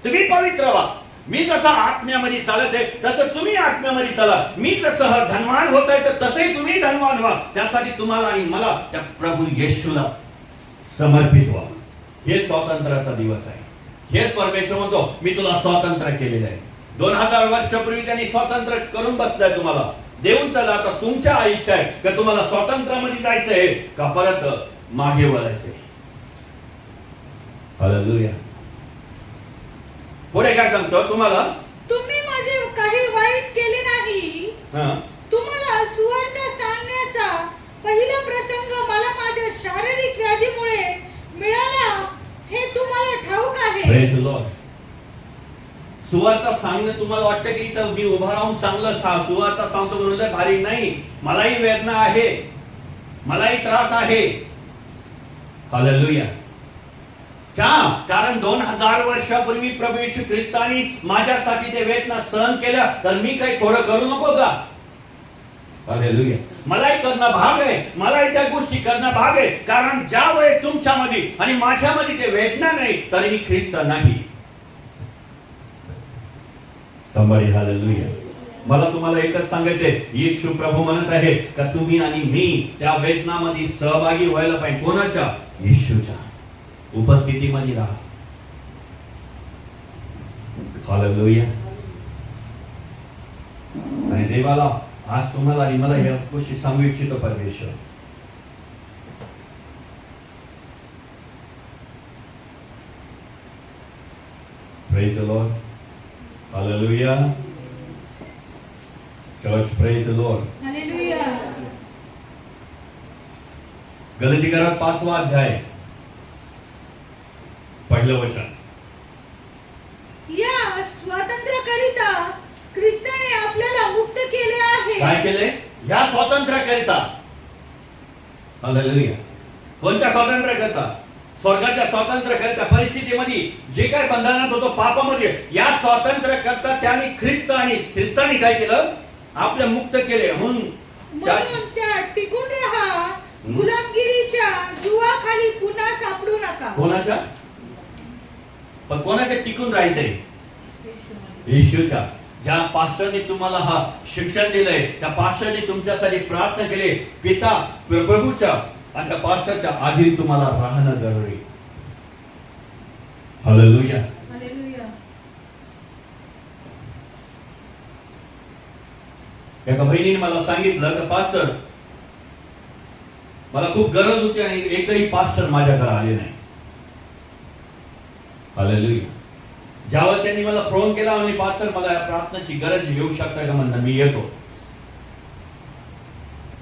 तुम्ही पवित्र व्हा. मी जसं आत्म्यामध्ये चालत आहे तसं तुम्ही आत्म्यामध्ये चला. मी जसं धनवान होत आहे तर तसंही तुम्ही धनवान व्हा. त्यासाठी तुम्हाला आणि मला त्या प्रभू येशूला समर्पित व्हा. हे स्वातंत्र्याचा दिवस आहे. हेच परमेश्वर म्हणतो मी तुला स्वातंत्र्य केलेलं आहे. 2000 वर्षापूर्वी त्यांनी स्वातंत्र्य करून बसलाय तुम्हाला. देऊन चला. आता तुमच्या इच्छा आहे की तुम्हाला स्वातंत्र्यामध्ये जायचं आहे का परत मागे वळायचंय. हालेलुया. पुढे काय सांगतो तुम्हाला, तुम्ही माझे काही वाईट केले नाही. तुम्हाला सुवार्थ सांगण्याचा पहिला प्रसंग मला माझ्या शारीरिक व्याधीमुळे मिळाला हे तुम्हाला ठाऊक आहे. Praise the Lord. सुवार्थ सांगणं तुम्हाला वाटतं की इथं मी उभा राहून चांगलं सुवार्थ सांगतो म्हणून भारी नाही. मलाही वेदना आहे, मलाही त्रास आहे. हालेलुया. कारण 2000 वर्षापूर्वी प्रभू येशू ख्रिस्तानी माझ्यासाठी ते वेदना सहन केल्या, तर मी काही थोडं करू नको का? हालेलुया. मलाही करणं भाग आहे, मलाही त्या गोष्टी करणं भाग आहे. कारण ज्या वेळेस तुमच्यामध्ये आणि माझ्यामध्ये ते वेदना नाही तरी मी ख्रिस्त नाही. somebody hallelujah. मला तुम्हाला एकच सांगायचंय, येशू प्रभू म्हणत आहे का तुम्ही आणि मी त्या वेदनामध्ये सहभागी व्हायला पाहिजे. कोणाच्या? येशूच्या उपस्थितीमध्ये राहा. हालेलुया. आणि देवाला आज तुम्हाला आणि मला या गोष्टी सांगू इच्छितो परमेश्वर. Praise the Lord. Hallelujah. Church, praise the Lord. Hallelujah. गलातीकरात 5वा अध्याय पहिलं वचन. या स्वातंत्र्याकरिता ख्रिस्ताने आपल्याला मुक्त केले आहे. काय केले? या स्वातंत्र्याकरिता. हालेलुया. कोणत्या स्वातंत्र्याकरिता? स्वर्गाच्या स्वातंत्र्याकरिता. परिस्थितीमध्ये जे काय बंधनात होतो पापामध्ये, या स्वातंत्र्याकरिता त्याने ख्रिस्ताने काय केलं? आपल्या मुक्त केले. म्हणून त्या टिकून राहा, गुलामगिरीच्या जुवाखाली पुन्हा सापडू नका. कोणाच्या? पण कोणाच्या टिकून राहायचंय? येशूच्या. ज्या पास्टरने तुम्हाला हा शिक्षण दिलंय, त्या पास्टरने तुमच्यासाठी प्रार्थना केले, पिता प्रभूच्या आणि त्या पास्टरच्या आधी तुम्हाला राहणं जरुरी. हालेलुया. हालेलुया. एका बहिणीने मला सांगितलं की पास्टर, मला खूप गरज होती आणि एकही पास्टर माझ्याकडे आले नाही. हालेलुया. ज्यावेळेस त्यांनी मला फोन केला आणि पास्टर मला या प्रार्थनेची गरज, येऊ शकता का? म्हणलं मी येतो.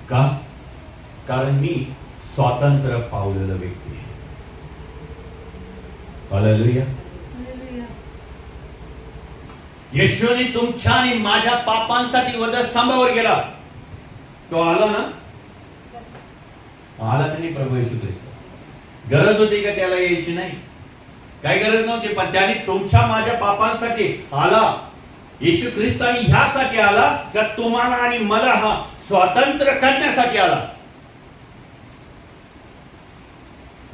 का? कारण मी स्वातंत्र्य पावलेलं व्यक्ती आहे. हालेलुया. हालेलुया. येशूने तुमच्या आणि माझ्या पापांसाठी वधस्तंभावर गेला. तो आला ना? आला त्यांनी प्रभू येशू ख्रिस्त. गरज होती का त्याला यायची? नाही, काही गरज नव्हती. पण त्याने तुमच्या माझ्या पापांसाठी आला. येशू ख्रिस्तानी ह्यासाठी आला का तुम्हाला आणि मला हा स्वातंत्र्य करण्यासाठी आला.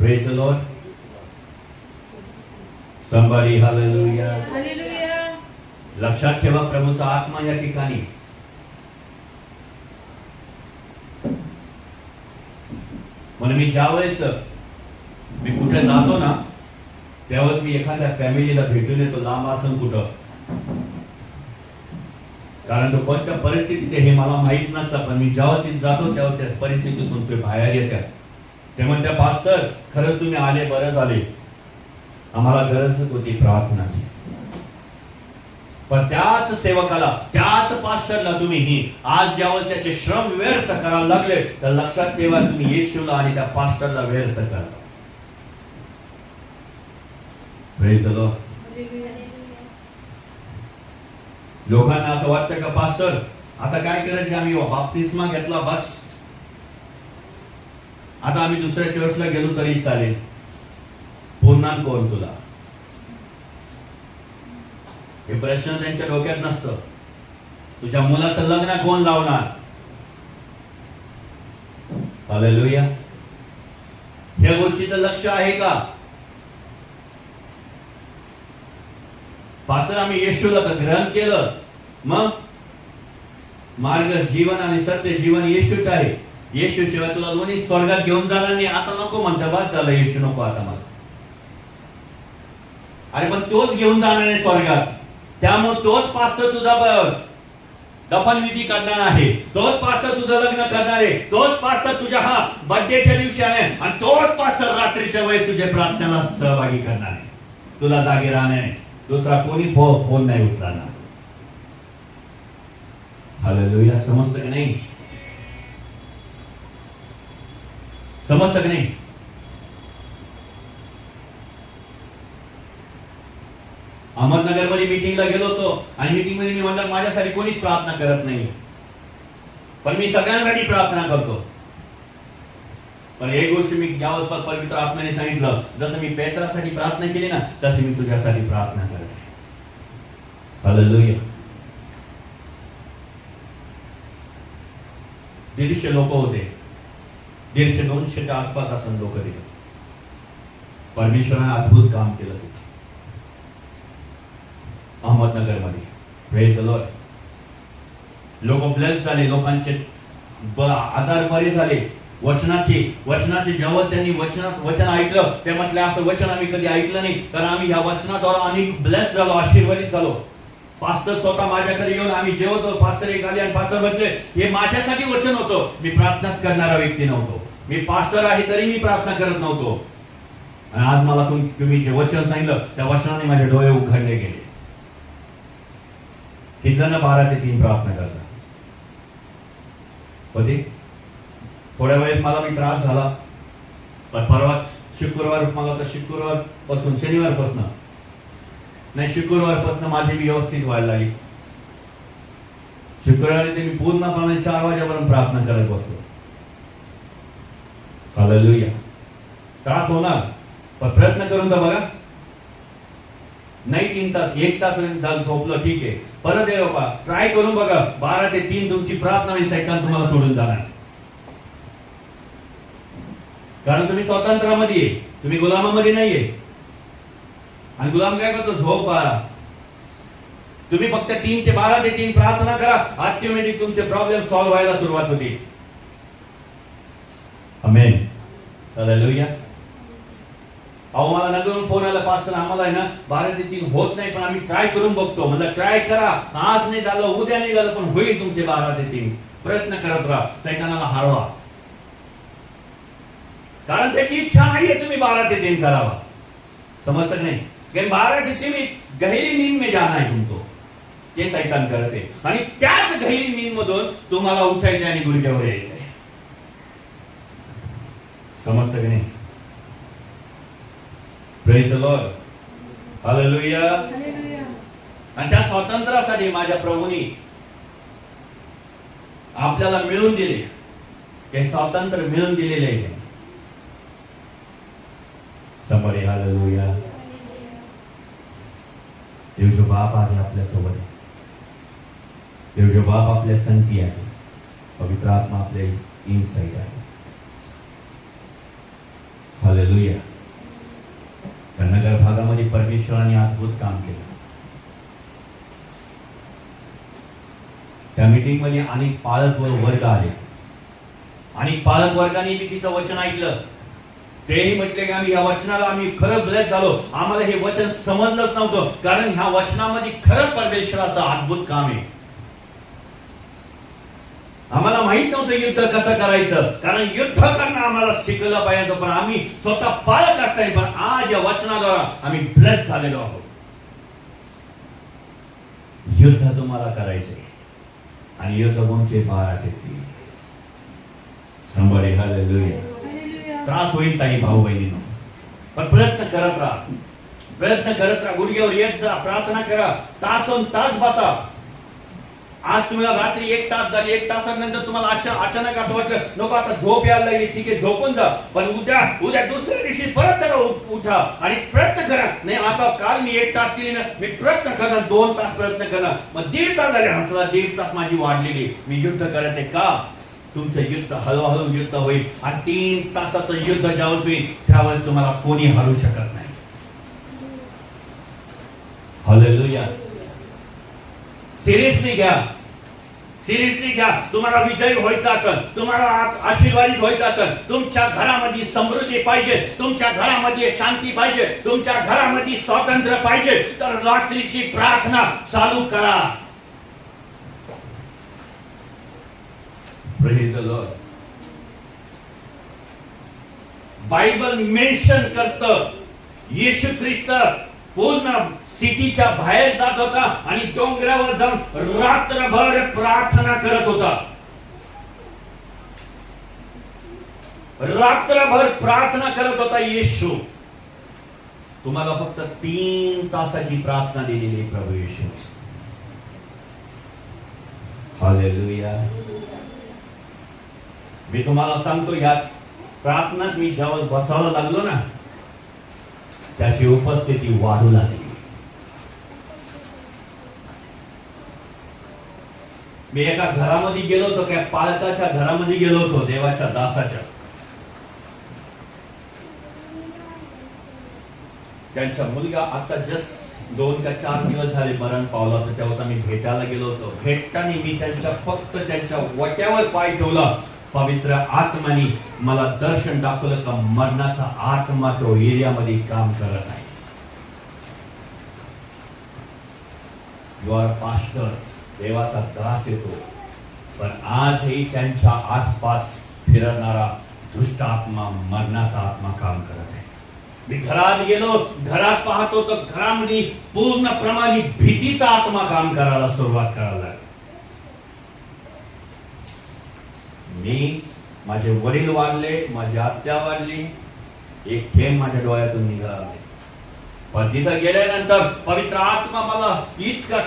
Praise the Lord. Somebody hallelujah. Hallelujah. लक्षात ठेवा, प्रभूचा आत्मा या ठिकाणी. म्हणून मी ज्यावेळेस मी कुठे जातो ना, त्यावेळेस मी एखाद्या फॅमिलीला भेटून येतो, लांब असून कुठं. कारण तो कोणत्या परिस्थितीत हे मला माहित नसतं. पण मी जेव्हा तिथे जातो तेव्हा त्या परिस्थितीतून ते बाहेर येतात. ते म्हणते, पास्टर खरंच तुम्ही आले, बरं झाले, आम्हाला गरजच होती प्रार्थनाची. पण त्याच सेवकाला, त्याच पास्टरला तुम्ही ही आज ज्यावेळेस त्याचे श्रम व्यर्थ करायला लागले, तर लक्षात ठेवा तुम्ही येशूला आणि त्या पास्टरला व्यर्थ करा. Praise the Lord. लोकांना असं वाटतं का पास्टर आता काय करायचं, आम्ही बाप्तिस्मा घेतला बस, आता आम्ही दुसऱ्या चर्चला गेलो तरी चालेल. पूर्णांक कोण तुला? हे प्रश्न त्यांच्या डोक्यात नसतं. तुझ्या मुलाचं लग्न कोण लावणार? हालेलुया. या गोष्टीचं लक्ष आहे का? पास्टर आम्ही येशूला तर ग्रहण केलं, मग मार्ग जीवन आणि सत्य जीवन येशूच आहे. येशू शिवाय तुला दोन्ही स्वर्गात घेऊन जाणार नाही. आता नको म्हणता, बाद झालं, येशू नको आता मला. अरे पण तोच घेऊन जाणार आहे स्वर्गात. त्यामुळे तोच पास्टर तुझा दफनविधी करणार आहे, तोच पास्टर तुझं लग्न करणार आहे, तोच पास्टर तुझ्या हा बर्थडेच्या दिवशी आहे, आणि तोच पास्टर रात्रीच्या वेळेस तुझ्या प्रार्थनेला सहभागी करणार आहे. तुला जागे राहणार आहे. दुसरा कोणी फोन नाही उचलणार. हालेलुया. समजतं की नाही? समजतं की नाही? अहमदनगर मध्ये मीटिंगला गेलो होतो आणि मीटिंग मध्ये मी म्हणलं माझ्यासाठी कोणीच प्रार्थना करत नाही, पण मी सगळ्यांसाठी प्रार्थना करतो. पण एक गोष्ट मी ज्यावेळेस पवित्र आत्म्याने सांगितलं, जसं मी पेत्रासाठी प्रार्थना केली ना, तशी मी तुझ्यासाठी प्रार्थना करते. हालेलुया. 150 लोक होते, 150-200च्या आसपास असं लोक तिथे. परमेश्वराने अद्भुत काम केलं तिथे अहमदनगर मध्ये. Praise the Lord. लोक ब्लेस झाले, लोकांचे आजार बरे झाले. वचनाचे जेव्हा त्यांनी वचन ऐकलं, ते म्हटले असं वचन आम्ही कधी ऐकलं नाही, कारण आम्ही या वचनाद्वारा अनेक ब्लेस झालो, आशीर्वादित झालो. पास्टर स्वतः माझ्याकडे येऊन आम्ही जेवतो, पास्टर एक आले आणि पास्टर म्हटले हे माझ्यासाठी वचन होतं. मी प्रार्थनाच करणारा व्यक्ती नव्हतो, मी पास्टर आहे तरी मी प्रार्थना करत नव्हतो. आणि आज मला तुम्ही जे वचन सांगितलं, त्या वचनाने माझे डोळे उघडले गेले. किती जण 12 ते 3 प्रार्थना करतात? होते. थोड्या वेळेस मला मी त्रास झाला, पण परवा शुक्रवार, मला तर शुक्रवार पासून शनिवारपासून नाही शुक्रवारपासून माझी व्यवस्थित व्हायला लागली. शुक्रवारी ते मी पूर्णपणे 4 वाजेपर्यंत प्रार्थना करत बसतो. हालेलुया. त्रास होणार, पण प्रयत्न करून तर बघा. नाही 3 तास, 1 तास झोपलं ठीक आहे, परत आहे बाबा ट्राय करून बघा. 12 ते 3 तुमची प्रार्थना आणि सैतान तुम्हाला सोडून जाणार. कारण तुम्ही स्वातंत्र्यामध्ये आहे, तुम्ही गुलामामध्ये नाहीये. आणि गुलाम काय करतो? झोप बाळा. तुम्ही फक्त 3 ते 12 ते 3 प्रार्थना करा, ऑटोमॅटिक तुमचे प्रॉब्लेम सॉल्व्ह व्हायला सुरुवात होते. आमेन. हालेलुया. अहो मला नगरून फोन आला, पास्टर आम्हाला आहे ना 12 ते 3 होत नाही, पण आम्ही ट्राय करून बघतो. म्हणजे ट्राय करा, आज नाही झालं, उद्या नाही झालं, पण होईल तुमचे 12 ते 3. प्रयत्न करत राहा, सैतानाला हरवा. कारण त्याची इच्छा नाहीये तुम्ही 12 ते 3 करावा. समजत नाही? कारण 12 ते 3 गहरी नींद में जाना है तुमको, ते सैतान करते. आणि त्याच गहरी नींद मधून तुम्हाला उठायचं आणि गुडघ्यावर यायचंय. समजतं की नाही? Praise the Lord. Hallelujah. Hallelujah. आणि त्या स्वातंत्र्यासाठी माझ्या प्रभूंनी आपल्याला मिळून दिले, ते स्वातंत्र्य मिळून दिलेले आहे. समोर हालेलुया. देवजो बाप आहे आपल्या सोबत आहे. देवजो बाप आपल्या संगती आहे. पवित्र आत्मा आपल्या इनसाइड आहे. हालेलुया. नगर भागामध्ये परमेश्वराने अद्भुत काम केलं. त्या मीटिंग मध्ये अनेक पालक वर्ग आले आणि पालक वर्गाने मी तिथं वचन ऐकलं. तेही म्हटले की आम्ही या वचनाला आम्ही खरंच ब्लेस झालो. आम्हाला हे वचन समजलंच नव्हतं, कारण ह्या वचनामध्ये खरंच परमेश्वराचं अद्भुत काम आहे. आम्हाला माहित नव्हतं युद्ध कसं करायचं, कारण युद्ध करणं आम्हाला शिकलं पाहिजे, पण आम्ही स्वतः पालक असताना पण आज या वचनाद्वारा आम्ही ब्लेस झालेलो आहोत. युद्ध तुम्हाला करायचे आणि युद्ध कोणचे 12 ते 3. संभाळे. हालेलुया. त्रास होईल ताई भाऊ बहिणींनो, पण प्रयत्न करत राहा. प्रयत्न करत राहा. गुडघ्यावर येत जा, प्रार्थना करा, तासन तास बसा. आज तुम्हाला रात्री 1 तास झाली, 1 तासानंतर तुम्हाला अचानक असं वाटलं नको आता झोप यायला लागली, ठीक आहे झोपून जा, पण उद्या दुसऱ्या दिवशी परत त्याला उठा आणि प्रयत्न करा. नाही आता काल मी 1 तास केली ना, मी प्रयत्न करणार 2 तास प्रयत्न करणार, मग 1.5 तास झाले. म्हटलं 1.5 तास माझी वाढलेली, मी युद्ध करत आहे का? तुमचं युद्ध हळूहळू युद्ध होईल आणि 3 तासाचं युद्ध ज्यावेळेस होईल त्यावेळेस तुम्हाला कोणी हरू शकत नाही. हालेलुया. सिरियसली घ्या, सिरियसली घ्या. तुम्हाला विजयी व्हायचं असेल, तुम्हाला आशीर्वादित व्हायचं असेल, तुमच्या घरामध्ये समृद्धी पाहिजे, तुमच्या घरामध्ये शांती पाहिजे, तुमच्या घरामध्ये स्वातंत्र्य पाहिजे, तर रात्रीची प्रार्थना चालू करा. Praise the Lord. Bible mention करतं येशू ख्रिस्त पूर्ण सिटीच्या बाहेर जात होता आणि डोंगरावर जाऊन रात्रभर प्रार्थना करत होता. रात्रभर प्रार्थना करत होता येशू. तुम्हाला फक्त 3 तासाची प्रार्थना दिलेली प्रभू येशू. हालेलुया. मी तुम्हाला सांगतो, या प्रार्थनात मी जेव्हा बसायला लागलो ना, त्याची उपस्थिती वाढू लागली. मी एका घरामध्ये गेलो होतो, त्या पालकाच्या घरामध्ये गेलो होतो, देवाच्या दासाच्या. त्यांचा मुलगा आता जस्ट 2 का 4 दिवस झाले मरण पावला होता. तेव्हा मी भेटायला गेलो होतो. भेटताना मी फक्त त्यांच्या वट्यावर पाय ठेवला. पवित्र आत्माने मला दर्शन दाखवलं का मरणाचा आत्मा तो एरियामध्ये काम करत आहे. यू आर पास्टर, देवाचा दास येतो, पण आजही त्यांच्या आसपास फिरणारा दुष्ट आत्मा, मरणाचा आत्मा काम करत आहे. मी घरात गेलो, घरात पाहतो तर घरामध्ये पूर्णप्रमाणे भीतीचा आत्मा काम करायला सुरुवात करायला लागला. माझे वडील वाढले, माझी आत्या वाढली, एक थेंब माझ्या डोळ्यातून निघाला नाही. पण तिथं गेल्यानंतर पवित्र आत्मा मला इतका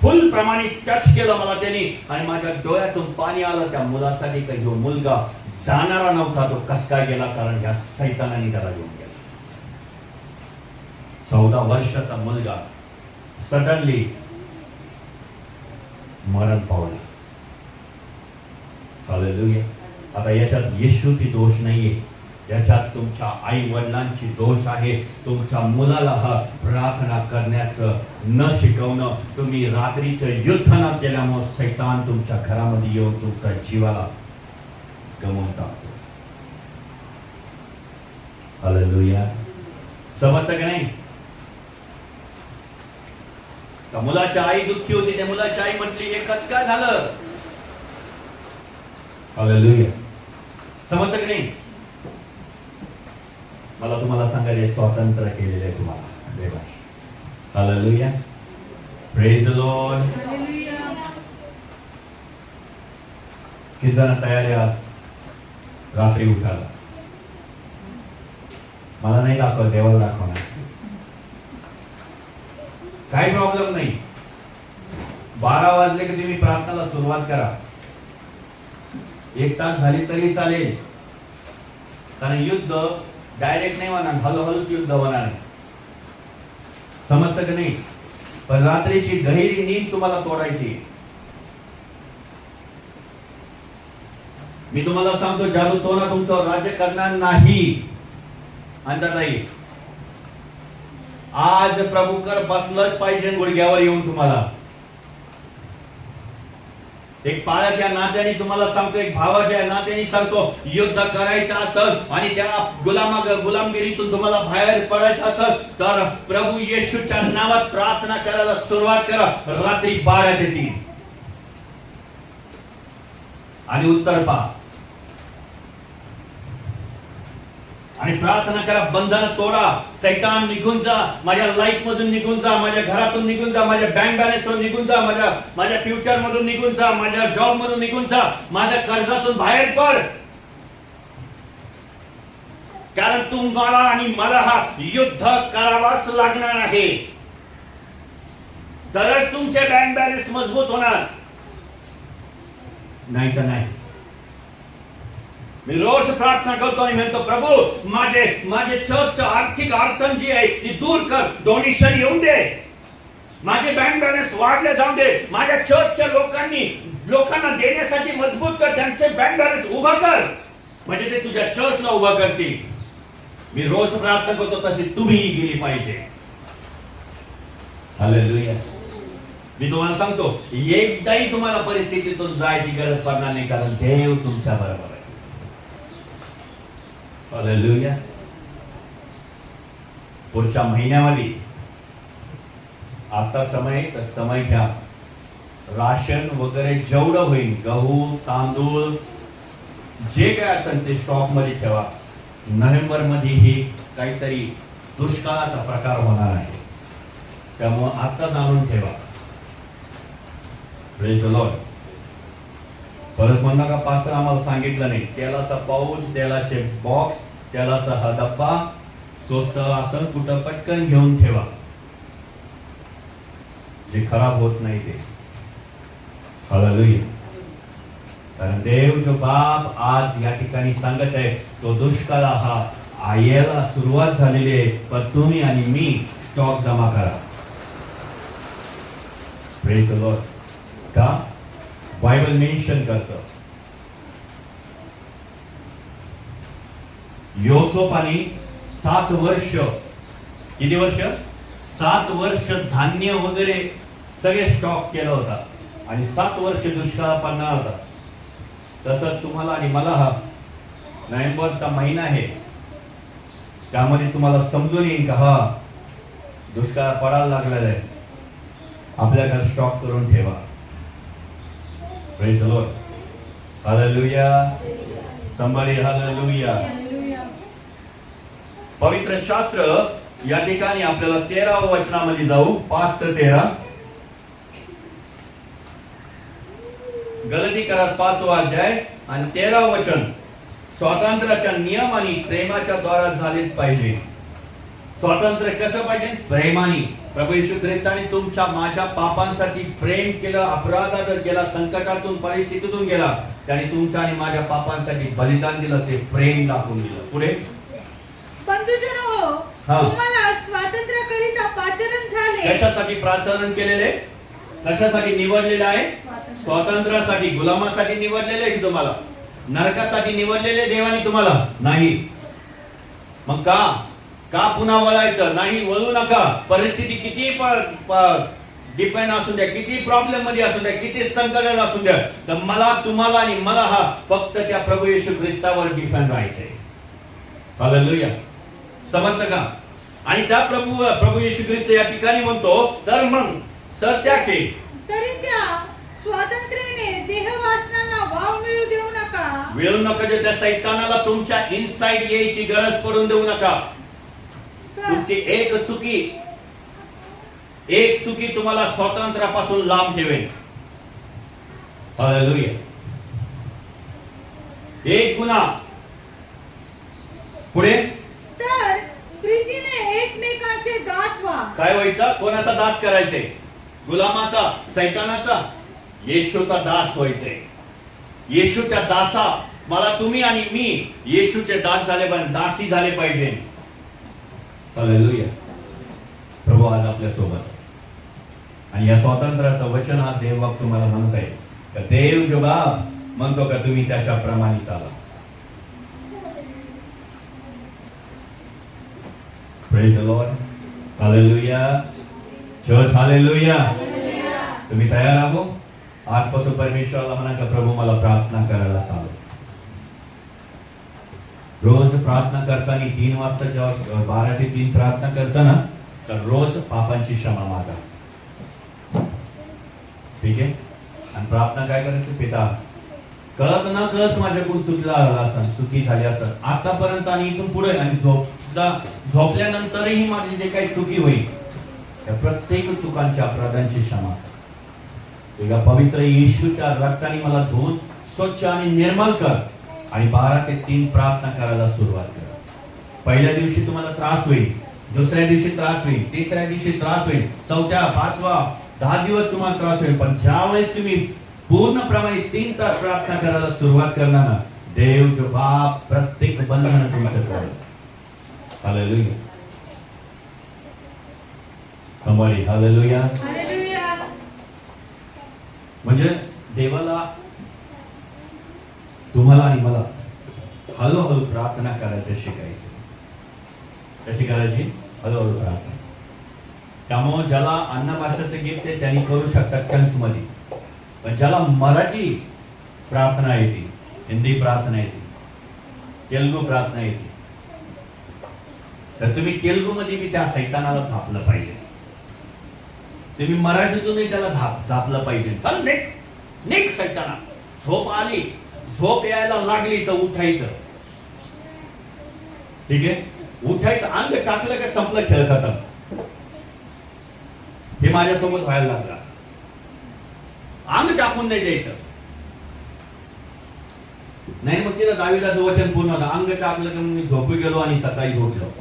फुल प्रमाणे टच केलं मला त्यांनी, आणि माझ्या डोळ्यातून पाणी आलं त्या मुलासाठी. काही जो मुलगा जाणारा नव्हता तो कस काय गेला, कारण या सैतानाने त्याला घेऊन गेला. 14 वर्षाचा मुलगा सडनली मरण पावला. हालेलुया. आता याच्यात येशूची दोष नाहीये, याच्यात तुमच्या आई वडिलांची दोष आहे. तुमच्या मुलाला हा प्रार्थना करण्याचं न शिकवणं, तुम्ही रात्रीचं युद्ध न केल्यामुळे सैतान तुमच्या घरामध्ये येऊन तुमच्या जीवाला गमवून टाकतो. हालेलुया. समजतं का नाही? त्या मुलाची आई दुःखी होती. त्या मुलाची आई म्हटली, हे कसं काय झालं? हालेलुया. समजतं की नाही? मला तुम्हाला सांगायला स्वातंत्र्य केलेलं आहे तुम्हाला देवाने. हालेलुया. Praise the Lord. किती जण तयार आहे आज रात्री उठायला? मला नाही दाखव, देवाला दाखवणार. काही प्रॉब्लेम नाही. 12 वाजले की तुम्ही प्रार्थनाला सुरुवात करा. 1 तास झाली तरी चालेल, कारण युद्ध डायरेक्ट नाही होणार, हळूहळूच युद्ध होणार. समजतं का नाही? पण रात्रीची गहिरी नींद तुम्हाला तोडायची. मी तुम्हाला सांगतो, जादू टोना तुमच्यावर राज्य करणार नाही. अंतराई आज प्रभूकर बसलंच पाहिजे गुडघ्यावर येऊन. तुम्हाला एक पालक या नात्याने तुम्हाला सांगतो, एक भावाच्या नात्याने सांगतो, युद्ध करायचं असेल आणि त्या गुलामगिरीतून तुम्हाला बाहेर पडायचं असेल तर प्रभू येशूच्या नावात प्रार्थना करायला सुरुवात करा. रात्री 12 येतील आणि उत्तर पहा आणि प्रार्थना करा. बंधन तोडा. सैतान निघून जा, माझ्या लाईफ मधून निघून जा, माझ्या घरातून निघून जा, माझ्या बँक बॅलन्स वर निघून जा, माझ्या फ्युचर मधून निघून जा, माझ्या जॉब मधून निघून जा, माझ्या कर्जातून बाहेर पड. कारण तुम्हाला आणि मला हा युद्ध करावाच लागणार आहे. तरच तुमचे बँक बॅलन्स मजबूत होणार, नाही तर नाही. मी रोज प्रार्थना करतो आणि म्हणतो, प्रभू माझे चर्च आर्थिक अडचण जी आहे ती दूर कर. डोनेशन येऊन दे, माझे बँक बॅलन्स वाढले जाऊन दे. माझ्या चर्चच्या लोकांना देण्यासाठी मजबूत कर. त्यांचे बँक बॅलन्स उभा कर, म्हणजे ते तुझ्या चर्चला उभा करतील. मी रोज प्रार्थना करतो, तशी तुम्हीही गेली पाहिजे. हालेलुया. मी तुम्हाला सांगतो, एकदाही तुम्हाला परिस्थितीतून जायची गरज पडणार नाही, कारण देव तुमच्या बरोबर आहे. हालेलुया. पुढच्या महिन्यामध्ये आता समय घ्या. राशन वगैरे जेवढं होईल, गहू तांदूळ जे काय असेल ते स्टॉक मध्ये ठेवा. नोव्हेंबर मध्ये ही काहीतरी दुष्काळाचा प्रकार होणार आहे, त्यामुळे आताच आणून ठेवा. Praise the Lord. परत म्हणणार का पास्टर आम्हाला सांगितलं नाही. तेलाचा पाऊच, तेलाचे बॉक्स, तेलाचा हा डब्बा स्वस्त असं कुठं पटकन घेऊन ठेवा, जे खराब होत नाही ते. हालेलुया. कारण देव जो बाप आज या ठिकाणी सांगत आहे, तो दुष्काळ हा यायला सुरुवात झालेली आहे, पण तुम्ही आणि मी स्टॉक जमा करा. Praise the Lord. का बायबल मेन्शन करतं, योसेफाने 7 वर्ष, किती वर्ष? 7 वर्ष धान्य वगैरे सगळे स्टॉक केला होता आणि 7 वर्ष दुष्काळ पडणार होता. तसंच तुम्हाला आणि मला हा नोव्हेंबरचा महिना आहे, त्यामध्ये तुम्हाला समजून येईल का हा दुष्काळ पडायला लागलेला आहे. आपल्याकडे स्टॉक करून ठेवा. Praise the Lord. Hallelujah. Somebody hallelujah. पवित्र शास्त्र या ठिकाणी आपल्याला 13व्या वचनामध्ये जाऊ. 5 ते 13. गलतीकारात 5वा अध्याय आणि 13व वचन. स्वातंत्र्याच्या नियम आणि प्रेमाच्या द्वारा झालेच पाहिजे. स्वातंत्र्य कसं पाहिजे? प्रेमाने. प्रभू येशू ख्रिस्ताने तुमच्या माझ्या पापांसाठी प्रेम केलं, अपराधात गेला, संकटातून परिस्थितीतून गेला, त्याने तुमच्या आणि माझ्या पापांसाठी बलिदान दिलं, ते प्रेम दाखवून दिलं. पुढे बंधुजनो, तुम्हाला स्वातंत्र्याकरिता पाचारण झाले. कशासाठी प्राचरण केलेले? कशासाठी निवडलेले आहे? स्वातंत्र्यासाठी. गुलामासाठी निवडलेले आहे तुम्हाला? नरकासाठी निवडलेले देवाने तुम्हाला नाही. मग का पुन्हा वळायचं नाही? वळू नका. परिस्थिती किती डिपेंड असू द्या, किती प्रॉब्लेम मध्ये असू द्या, किती संकटात असू द्या, तर मला, तुम्हाला आणि मला फक्त त्या प्रभू येशू ख्रिस्तावर डिपेंड राहायचंय. हालेलुया. समजतं का? आणि त्या प्रभू येशू ख्रिस्त या ठिकाणी म्हणतो, तर त्याचे त्या स्वातंत्र्याने देहवासनांना वाव मिळू नका. जे त्या सैतानाला तुमच्या इनसाइड यायची गरज पडून देऊ नका. तुमची एक चुकी तुम्हाला स्वातंत्र्यापासून लांब ठेवेल. हालेलुया. एक गुन्हा. पुढे तर प्रीतीने एकमेकांचे दास व्हा. काय व्हायचं? कोणाचा दास करायचे? गुलामाचा, सैतानाचा? येशूचा दास व्हायचे. येशूच्या दासा. मला, तुम्ही आणि मी येशूचे दास झाले पाहिजे, दासी झाले पाहिजे. हालेलुया. प्रभू आज आपल्या सोबत. आणि या स्वातंत्र्याचं वचन आज देवबाप तुम्हाला म्हणत आहे का देव जो बाप म्हणतो का तुम्ही त्याच्या प्रमाणे चाला. Praise the Lord. Hallelujah. Church hallelujah. तुम्ही तयार आहो? आजपासून परमेश्वराला म्हणा का प्रभू मला प्रार्थना करायला चालू. रोज प्रार्थना करताना 3 वाजता जेव्हा 12 ते 3 प्रार्थना करताना, तर रोज पापांची क्षमा मागा. ठीक आहे? आणि प्रार्थना काय करायचं? पिता, कळत न कळत माझ्याकडून चुकी झाली असं आतापर्यंत आणि इथून पुढे, आणि झोपल्यानंतरही माझी जे काही चुकी होईल त्या प्रत्येक चुकांच्या, अपराधांची क्षमा तुझ्या पवित्र येशूच्या रक्ताने मला धुवून स्वच्छ आणि निर्मल कर. आणि 12 ते 3 प्रार्थना करायला सुरुवात करा. पहिल्या दिवशी तुम्हाला त्रास होईल, दुसऱ्या दिवशी त्रास होईल, तिसऱ्या दिवशी त्रास होईल, चौथ्या, 5वा, 10 दिवस तुम्हाला त्रास होईल. पण ज्यावेळेस तुम्ही पूर्णप्रमाणे 3 तास प्रार्थना करायला सुरुवात करणार ना, देव जो बाप प्रत्येक बंधन तुमचं करेल. हालेलुया. somebody hallelujah. म्हणजे देवाला, तुम्हाला आणि मला हळूहळू प्रार्थना करायचं शिकायचं. कशी करायची? हळूहळू प्रार्थना. त्यामुळे ज्याला अन्न भाषेचं गिफ्ट आहे त्यांनी करू शकतात टंग्स मध्ये. पण ज्याला मराठी प्रार्थना येते, हिंदी प्रार्थना येते, तेलुगू प्रार्थना येते, तर तुम्ही तेलुगू मध्ये बी त्या सैतानाला झापलं पाहिजे. तुम्ही मराठीतूनही त्याला झापलं पाहिजे. चल निक सैताना. झोप आली, झोप यायला लागली तर उठायचं. ठीक आहे? उठायचं. अंग टाकलं का संपलं, खेळ खतम. हे माझ्यासोबत व्हायला लागला. अंग टाकून नाही द्यायचं. नाही मग तिला दाविदाचं वचन पूर्ण होतं, अंग टाकलं का मी झोपू गेलो आणि सकाळी उठलो.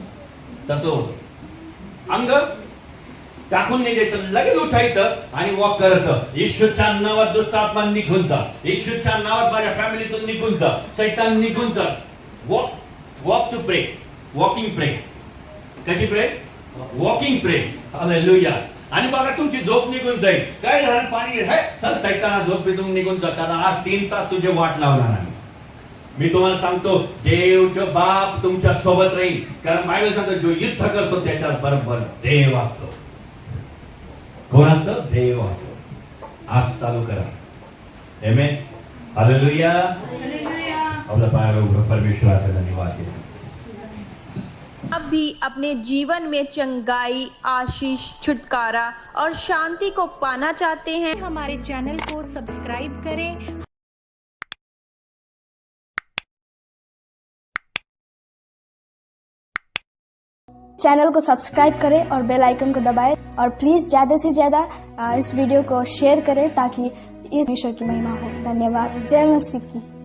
तसं होतं. अंग टाकून नाही द्यायचं, लगेच उठायचं आणि वॉक करायचं. येशूच्या नावात दुष्ट आत्मा निघून जा. येशूच्या नावात माझ्या फॅमिलीतून निघून जा. सैतान निघून जा. वॉक टू प्रे. वॉकिंग प्रे. कशी प्रे? वॉकिंग प्रे. हालेलुया. आणि बघा तुमची झोप निघून जाईल. काय झालं? पाणी आहे चल, सैताना झोपेतून निघून जा. कारण आज 3 तास तुझे वाट लावणार नाही. मी तुम्हाला सांगतो, देवचा बाप तुमच्या सोबत राहील. कारण बायबल सांगतो जो युद्ध करतो त्याच्या बरोबर देव असतो. कोण असतं? देव असतो. आज चालू करा. आमेन. हालेलुया. आपल्या पायावर उभं परमेश्वराचा धन्यवाद. अब भी अपने जीवन में चंगाई, आशीष, छुटकारा और शांति को पाना चाहते हैं? हमारे चैनल को सब्सक्राइब करें। चैनल को सब्सक्राइब करें और बेल आइकन को दबाएं और प्लीज़ ज़्यादा से ज़्यादा इस वीडियो को शेयर करें ताकि इस ईश्वर की महिमा हो। धन्यवाद। जय मसीह की।